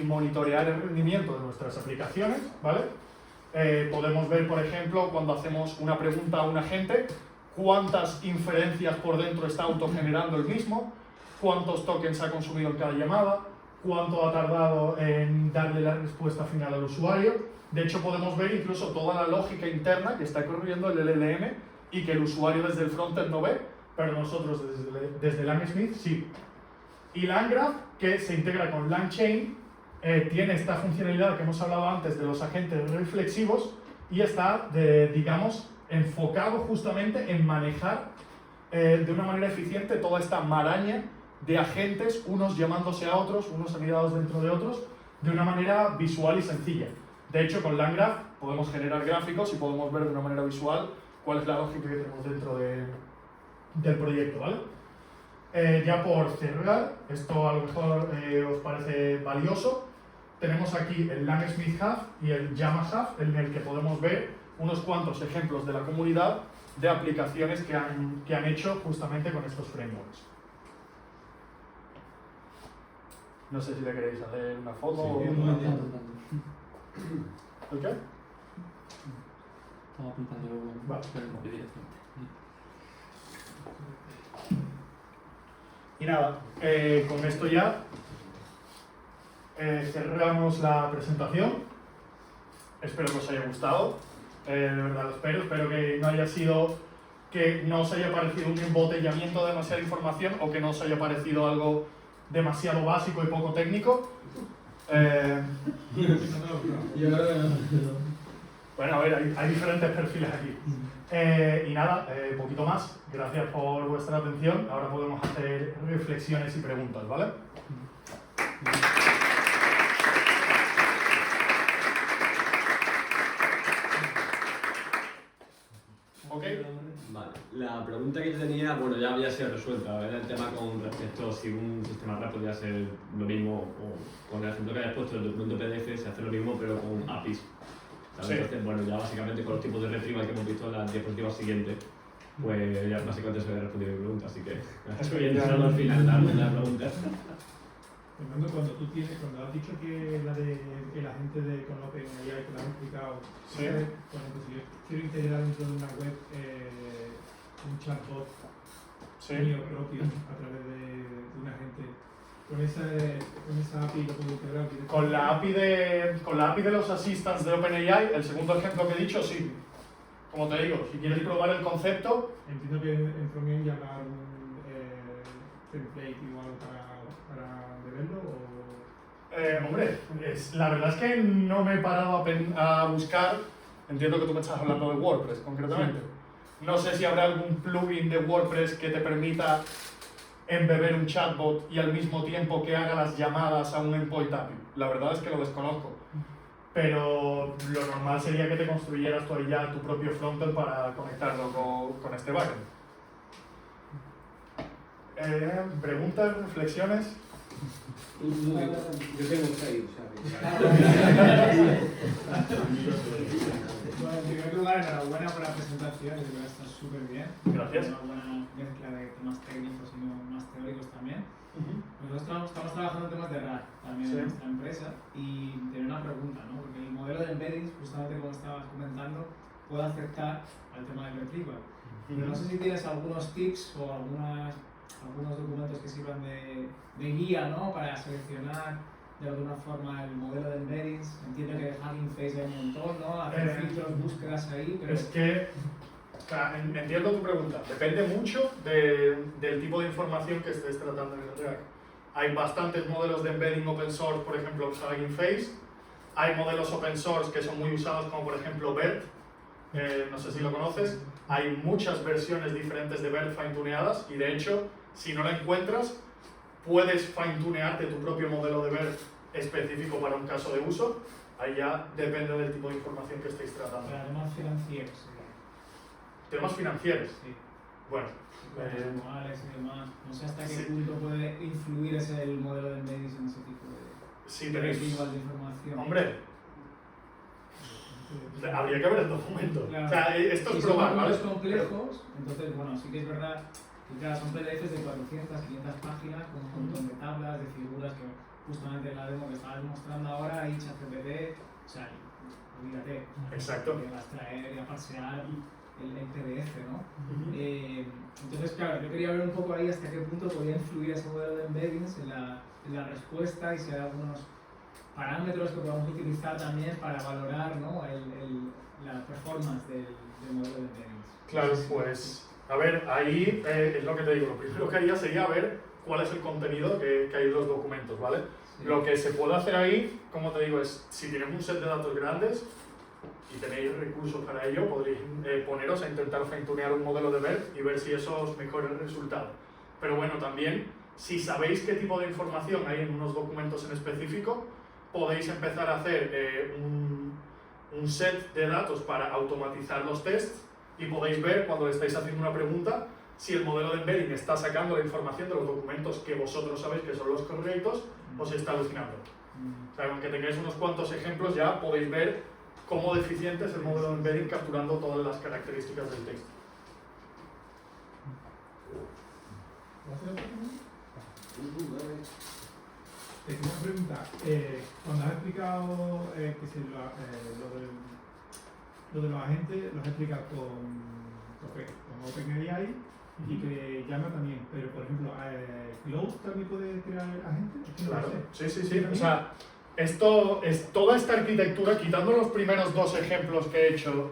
monitorear el rendimiento de nuestras aplicaciones, ¿vale? Podemos ver, por ejemplo, cuando hacemos una pregunta a un agente, cuántas inferencias por dentro está autogenerando el mismo, cuántos tokens ha consumido en cada llamada, cuánto ha tardado en darle la respuesta final al usuario. De hecho, podemos ver incluso toda la lógica interna que está corriendo el LLM y que el usuario desde el frontend no ve, pero nosotros desde LangSmith sí. Y LangGraph, que se integra con LangChain, tiene esta funcionalidad que hemos hablado antes de los agentes reflexivos y está, digamos, enfocado justamente en manejar de una manera eficiente toda esta maraña de agentes, unos llamándose a otros, unos anidados dentro de otros, de una manera visual y sencilla. De hecho, con LangGraph podemos generar gráficos y podemos ver de una manera visual cuál es la lógica que tenemos dentro del proyecto, ¿vale? Ya por cerrar, esto a lo mejor os parece valioso, tenemos aquí el LangSmith Hub y el Llama Hub, en el que podemos ver unos cuantos ejemplos de la comunidad de aplicaciones que han hecho justamente con estos frameworks. No sé si le queréis hacer una foto Sí, o... ¿El qué? Estaba apuntando Vale. con el móvil directamente. Y nada, con esto ya cerramos la presentación. Espero que os haya gustado, de verdad lo espero que no haya sido, que no os haya parecido un embotellamiento de demasiada información o que no os haya parecido algo demasiado básico y poco técnico. Bueno, a ver, hay diferentes perfiles aquí. Y nada, poquito más. Gracias por vuestra atención. Ahora podemos hacer reflexiones y preguntas, ¿vale? ¿Ok? Vale, la pregunta que yo tenía, bueno, ya había sido resuelta, era el tema con respecto a si un sistema RAP podría ser lo mismo, o con el ejemplo que hayas puesto del documento PDF, se hace lo mismo pero con APIs. ¿Sabes? Sí. Entonces, bueno, ya básicamente con los tipos de retrieval que hemos visto en las diapositivas siguientes, pues ya básicamente se había respondido mi pregunta, así que estoy entrando al final de la pregunta. Fernando, cuando has dicho que el agente con OpenAI que lo has explicado, Sí. por ejemplo, si yo quiero integrar dentro de una web un chatbot Sí. mío propio a través de un agente, con esa API lo puedo integrar directamente. Con la API de los assistants de OpenAI, el segundo ejemplo que he dicho, sí. Como te digo, si quieres probar el concepto, Entiendo que en Chromium llama algún template igual para verlo o... hombre, la verdad es que no me he parado a buscar. Entiendo que tú me estás hablando de WordPress, concretamente. No sé si habrá algún plugin de WordPress que te permita embeber un chatbot y al mismo tiempo que haga las llamadas a un endpoint API. La verdad es que lo desconozco. Pero lo normal sería que te construyeras tú ahí ya tu propio frontend para conectarlo con este backend. ¿Preguntas, reflexiones? Yo tengo 6, Bueno, en primer lugar, enhorabuena por la presentación, yo creo que está súper bien. Gracias. Una buena mezcla de temas técnicos y más teóricos también. Nosotros estamos trabajando en temas de RAG también Sí. en nuestra empresa y tenía una pregunta, ¿no? Porque el modelo de embeddings, justamente como estabas comentando, puede afectar al tema del retrieval. Pero no sé si tienes algunos tips o algunos documentos que sirvan de guía, ¿no? Para seleccionar de alguna forma el modelo de embeddings. Entiendo que de Hugging Face hay un montón, ¿no? Hacer filtros, búsquedas ahí, pero... Es que, o sea, entiendo tu pregunta. Depende mucho del tipo de información que estés tratando en el RAG. Hay bastantes modelos de embedding open source, por ejemplo, Hugging Face. Hay modelos open source que son muy usados, como por ejemplo BERT. No sé si lo conoces. Hay muchas versiones diferentes de BERT fine-tuneadas y de hecho, si no la encuentras, puedes fine-tunearte tu propio modelo de BERT específico para un caso de uso. Ahí ya depende del tipo de información que estéis tratando. Para temas financieros, Temas financieros. sí. Bueno, Anuales y demás. No sé hasta qué sí. punto puede influir el modelo de embeddings en ese tipo de si tenéis... retrieval de información. Hombre, habría que ver el documento. Claro. O sea, esto Si es son probar, ¿vale? documentos complejos, entonces, bueno, sí que es verdad que claro, son PDFs de 400, 500 páginas con un montón de tablas, de figuras que justamente en la demo que estabas mostrando ahora, y ChatGPT, o sea, olvídate. Exacto. Que vas a traer y a parsear el PDF, ¿no? Entonces, claro, yo quería ver un poco ahí hasta qué punto podía influir ese modelo de embeddings en la respuesta y si hay algunos parámetros que podamos utilizar también para valorar, ¿no? La performance del modelo de embeddings. Claro, pues, a ver, ahí es lo que te digo. Lo primero que haría sería ver cuál es el contenido que hay en los documentos, ¿vale? Sí. Lo que se puede hacer ahí, como te digo, es si tienes un set de datos grandes y tenéis recursos para ello, podréis poneros a intentar fine-tunear un modelo de BERT y ver si eso os mejora el resultado. Pero bueno, también Si sabéis qué tipo de información hay en unos documentos en específico, podéis empezar a hacer un set de datos para automatizar los tests y podéis ver cuando le estáis haciendo una pregunta si el modelo de embedding está sacando la información de los documentos que vosotros sabéis que son los correctos o si está alucinando. O sea, aunque tengáis unos cuantos ejemplos ya podéis ver cómo deficiente es el modelo de embedding capturando todas las características del texto. Te quería preguntar, cuando has explicado que si lo de los agentes, lo has explicado con OpenAI y que llama también, pero por ejemplo, ¿Cloud también puede crear agentes? Es que no lo Claro, sé. sí. O sea, esto es toda esta arquitectura, quitando los primeros dos ejemplos que he hecho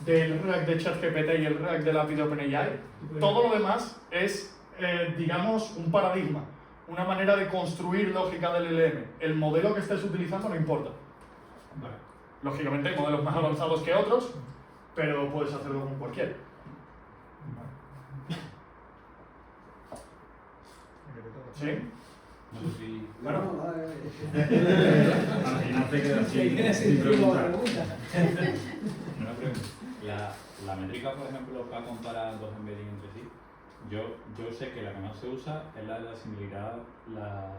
del React de ChatGPT y el React del API de OpenAI, todo lo demás es, digamos, un paradigma, una manera de construir lógica del LLM. El modelo que estés utilizando no importa. Vale. Lógicamente hay modelos más avanzados que otros, pero puedes hacerlo con cualquiera. ¿Sí? No sé si. Bueno. Al final te quedas sin preguntar. Una pregunta. La métrica, por ejemplo, para comparar dos embeddings entre sí, yo sé que la que más se usa es la de la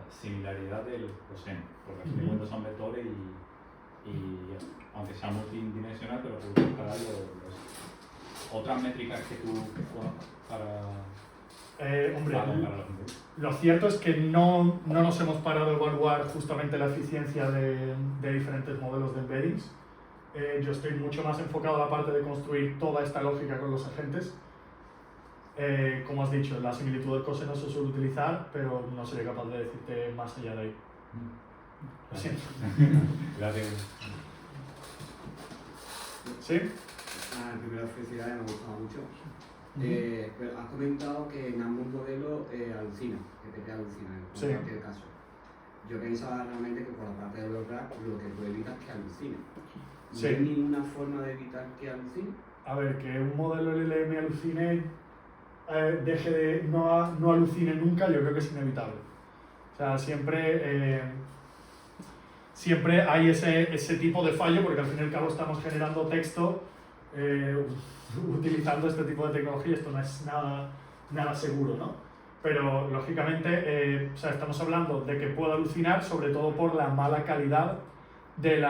similaridad del coseno, porque al fin de cuentas son vectores y aunque sea multidimensional, pero puedes comparar otras métricas que tú conozcas para Hombre, comparar los embeddings. lo cierto es que no nos hemos parado a evaluar justamente la eficiencia de diferentes modelos de embeddings. Yo estoy mucho más enfocado a la parte de construir toda esta lógica con los agentes. Como has dicho, la similitud del coseno se suele utilizar, pero no seré capaz de decirte más allá de ahí. Lo siento. Gracias. ¿Sí? Primero, felicidades, me ha gustado mucho. Pero has comentado que en ambos modelos alucina, que te alucina en Sí. cualquier caso. Yo pensaba realmente que por la parte de los RAP lo que tú evitas es que alucine. ¿No Sí. hay ninguna forma de evitar que alucine? A ver, que un modelo LLM alucine, no alucine nunca, yo creo que es inevitable. O sea, siempre hay ese tipo de fallo, porque al fin y al cabo estamos generando texto utilizando este tipo de tecnología. Esto no es nada seguro, ¿no? Pero lógicamente o sea, estamos hablando de que puede alucinar, sobre todo por la mala calidad del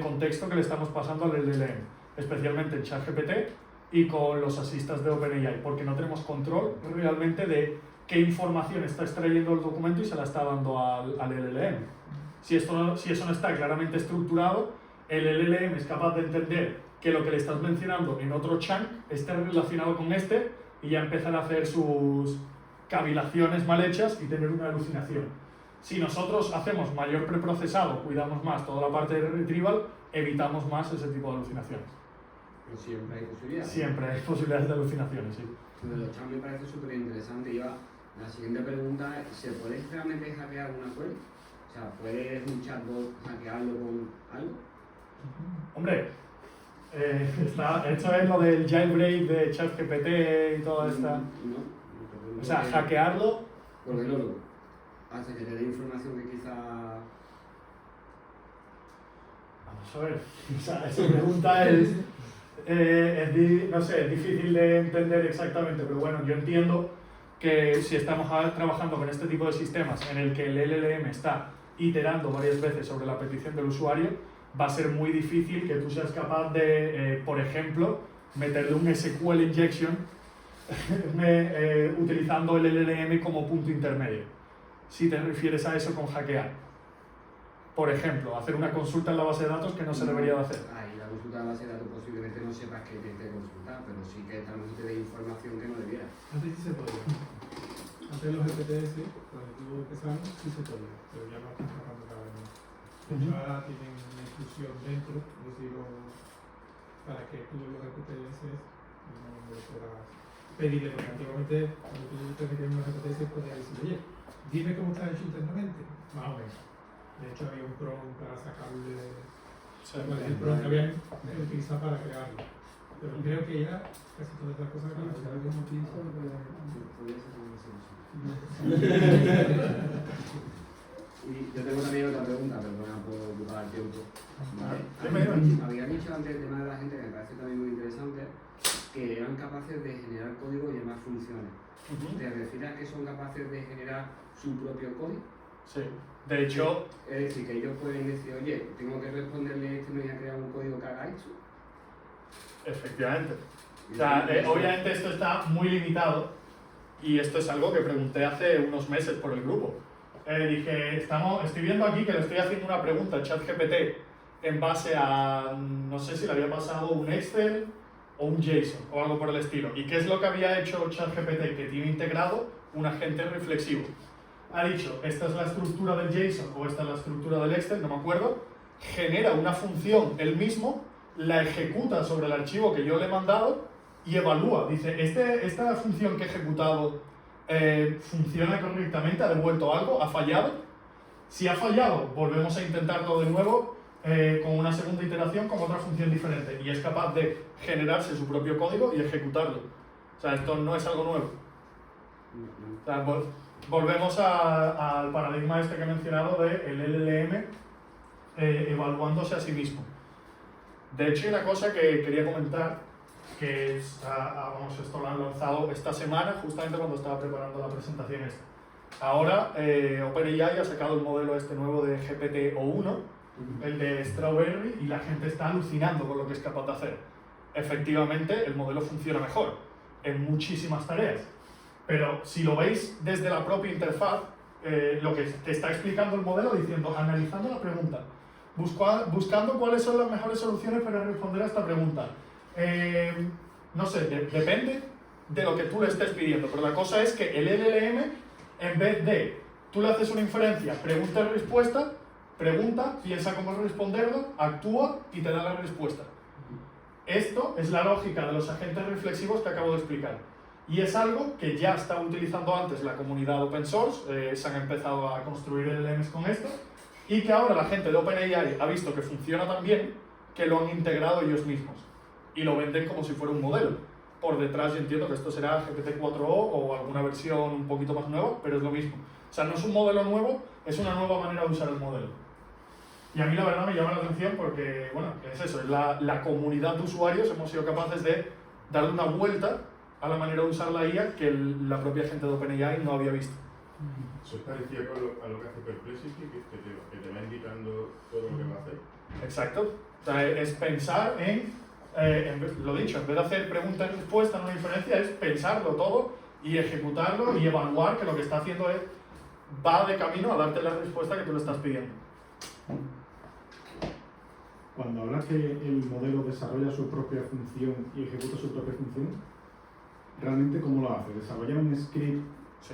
contexto que le estamos pasando al LLM, especialmente en ChatGPT y con los asistas de OpenAI, porque no tenemos control realmente de qué información está extrayendo el documento y se la está dando al LLM. Si eso no está claramente estructurado, el LLM es capaz de entender que lo que le estás mencionando en otro chunk esté relacionado con este y ya empezar a hacer sus cavilaciones mal hechas y tener una alucinación. Si nosotros hacemos mayor preprocesado, cuidamos más toda la parte de retrieval, evitamos más ese tipo de alucinaciones. Pero siempre hay posibilidades. Siempre hay posibilidades de alucinaciones, sí. Lo de los chats me parece súper interesante. La siguiente pregunta es, ¿se puede realmente hackear una query? O sea, ¿puedes un chatbot hackearlo con algo? Hombre, esto es lo del jailbreak de ChatGPT y toda esta... No. O sea, hackearlo... ¿Por qué no lo hace que te dé información que quizá... Vamos a ver, esa pregunta no sé, es difícil de entender exactamente, pero bueno, yo entiendo que si estamos trabajando con este tipo de sistemas en el que el LLM está iterando varias veces sobre la petición del usuario, va a ser muy difícil que tú seas capaz de, por ejemplo, meterle un SQL injection utilizando el LLM como punto intermedio, si te refieres a eso con hackear. Por ejemplo, hacer una consulta en la base de datos que no se debería de hacer. Ahí la consulta de la base de datos posiblemente no sepas que tienes que consultar, pero sí que tal vez te dé información que no debiera. Antes sí se podía. Antes los GPTs, cuando tú empezamos, sí se podía, pero ya no están trabajando cada vez más. De hecho, ahora tienen una inclusión dentro, es decir, para que tú los GPTs no puedas pedirle, porque antiguamente cuando tú te metías en los GPTs podías decir, oye, dime cómo está hecho internamente, más o menos. De hecho, había un prompt para sacarle el prompt que habían utilizado para crearlo. Pero creo que ya casi todas las cosas que como pienso, Y yo tengo también otra pregunta, perdona por ocupar el tiempo. Había dicho antes el tema de la gente, que me parece también muy interesante, que eran capaces de generar código y demás funciones. ¿Te refieres a que son capaces de generar su propio código? Sí. De hecho, Es decir, que ellos pueden decir, oye, tengo que responderle esto y me voy a crear un código que haga esto. efectivamente. O sea, obviamente esto está muy limitado y esto es algo que pregunté hace unos meses por el grupo. Dije, estoy viendo aquí que le estoy haciendo una pregunta a ChatGPT en base a, no sé si le había pasado un Excel o un JSON o algo por el estilo. ¿Y qué es lo que había hecho ChatGPT? Que tiene integrado un agente reflexivo. Ha dicho, esta es la estructura del JSON o esta es la estructura del Excel, no me acuerdo, genera una función él mismo, la ejecuta sobre el archivo que yo le he mandado y evalúa. Dice, esta función que he ejecutado funciona correctamente, ha devuelto algo, ha fallado. Si ha fallado, volvemos a intentarlo de nuevo con una segunda iteración con otra función diferente y es capaz de generarse su propio código y ejecutarlo. O sea, esto no es algo nuevo. O sea, volvemos al paradigma este que he mencionado del LLM evaluándose a sí mismo. De hecho, hay una cosa que quería comentar, que esto lo han lanzado esta semana, justamente cuando estaba preparando la presentación esta. Ahora, OpenAI ha sacado el modelo este nuevo de GPT-o1, el de Strawberry, y la gente está alucinando con lo que es capaz de hacer. Efectivamente, el modelo funciona mejor en muchísimas tareas, pero si lo veis desde la propia interfaz, lo que te está explicando el modelo diciendo, analizando la pregunta, buscando cuáles son las mejores soluciones para responder a esta pregunta. No sé, depende de lo que tú le estés pidiendo, pero la cosa es que el LLM, en vez de tú le haces una inferencia, pregunta y respuesta, pregunta, piensa cómo responderlo, actúa y te da la respuesta. Esto es la lógica de los agentes reflexivos que acabo de explicar. Y es algo que ya estaba utilizando antes la comunidad open source, se han empezado a construir LLMs con esto, y que ahora la gente de OpenAI ha visto que funciona tan bien que lo han integrado ellos mismos y lo venden como si fuera un modelo. Por detrás yo entiendo que esto será GPT-4o o alguna versión un poquito más nueva, pero es lo mismo. O sea, no es un modelo nuevo, es una nueva manera de usar el modelo. Y a mí la verdad me llama la atención porque, bueno, es eso, es la comunidad de usuarios hemos sido capaces de darle una vuelta a la manera de usar la IA que la propia gente de OpenAI no había visto. Eso es parecido a lo que hace Perplexity, que te va indicando todo lo que va a hacer. Exacto. O sea, es pensar lo dicho, en vez de hacer pregunta y respuesta en una inferencia, es pensarlo todo y ejecutarlo y evaluar que lo que está haciendo va de camino a darte la respuesta que tú le estás pidiendo. Cuando hablas que el modelo desarrolla su propia función y ejecuta su propia función, ¿realmente cómo lo hace? ¿Desarrolla un script,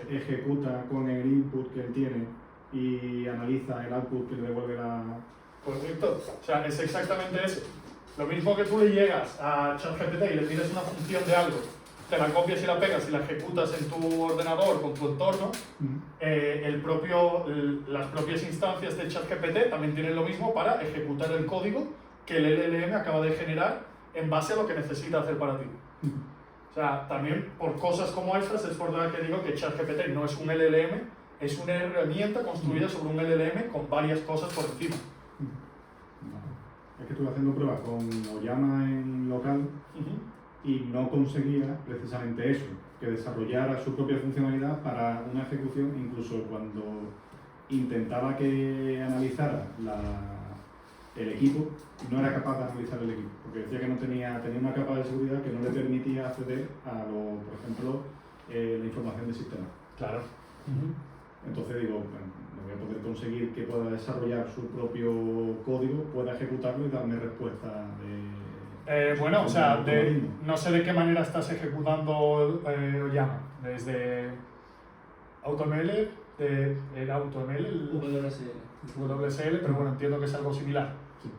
ejecuta con el input que él tiene y analiza el output que le devuelve la...? Correcto. O sea, es exactamente eso. Lo mismo que tú le llegas a ChatGPT y le pides una función de algo, te la copias y la pegas y la ejecutas en tu ordenador con tu entorno, las propias instancias de ChatGPT también tienen lo mismo para ejecutar el código que el LLM acaba de generar en base a lo que necesita hacer para ti. O sea, también por cosas como estas es por lo que digo que ChatGPT no es un LLM, es una herramienta construida sobre un LLM con varias cosas por encima. Es que estuve haciendo pruebas con Oyama en local y no conseguía precisamente eso, que desarrollara su propia funcionalidad para una ejecución, incluso cuando intentaba que analizara el equipo, no era capaz de analizar el equipo, porque decía que no tenía una capa de seguridad que no le permitía acceder a, por ejemplo, la información del sistema. Claro. Entonces digo, bueno, no voy a poder conseguir que pueda desarrollar su propio código, pueda ejecutarlo y darme respuesta de... Bueno, o sea, no sé de qué manera estás ejecutando Oyama. Desde AutoML, ¿era AutoML? WSL, pero bueno, entiendo que es algo similar. Sí.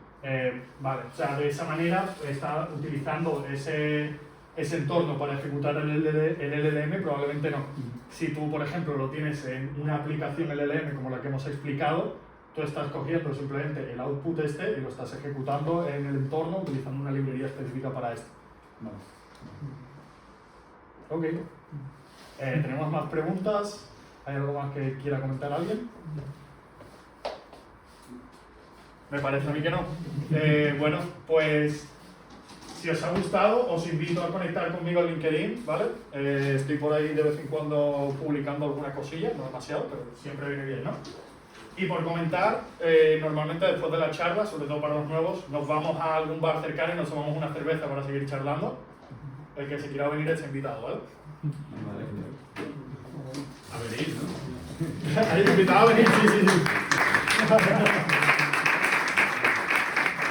Vale, o sea, de esa manera está utilizando ese entorno para ejecutar el LLM, probablemente no. Si tú, por ejemplo, lo tienes en una aplicación LLM como la que hemos explicado, tú estás cogiendo simplemente el output y lo estás ejecutando en el entorno utilizando una librería específica para esto. Vale. Ok. ¿Tenemos más preguntas? ¿Hay algo más que quiera comentar alguien? Me parece a mí que no. Bueno, pues si os ha gustado, os invito a conectar conmigo en LinkedIn, ¿vale? Estoy por ahí de vez en cuando publicando alguna cosilla, no demasiado, pero siempre viene bien, ¿no? Y por comentar, normalmente después de la charla, sobre todo para los nuevos, nos vamos a algún bar cercano y nos tomamos una cerveza para seguir charlando. El que se quiera venir está invitado, ¿vale? A venir, ¿no? ¿Hay invitado a venir? Sí, sí, sí.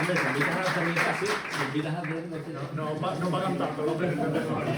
Hombre, si invitas a la cerveza así, si invitas a hacer... No pagan tanto, lo presento todavía.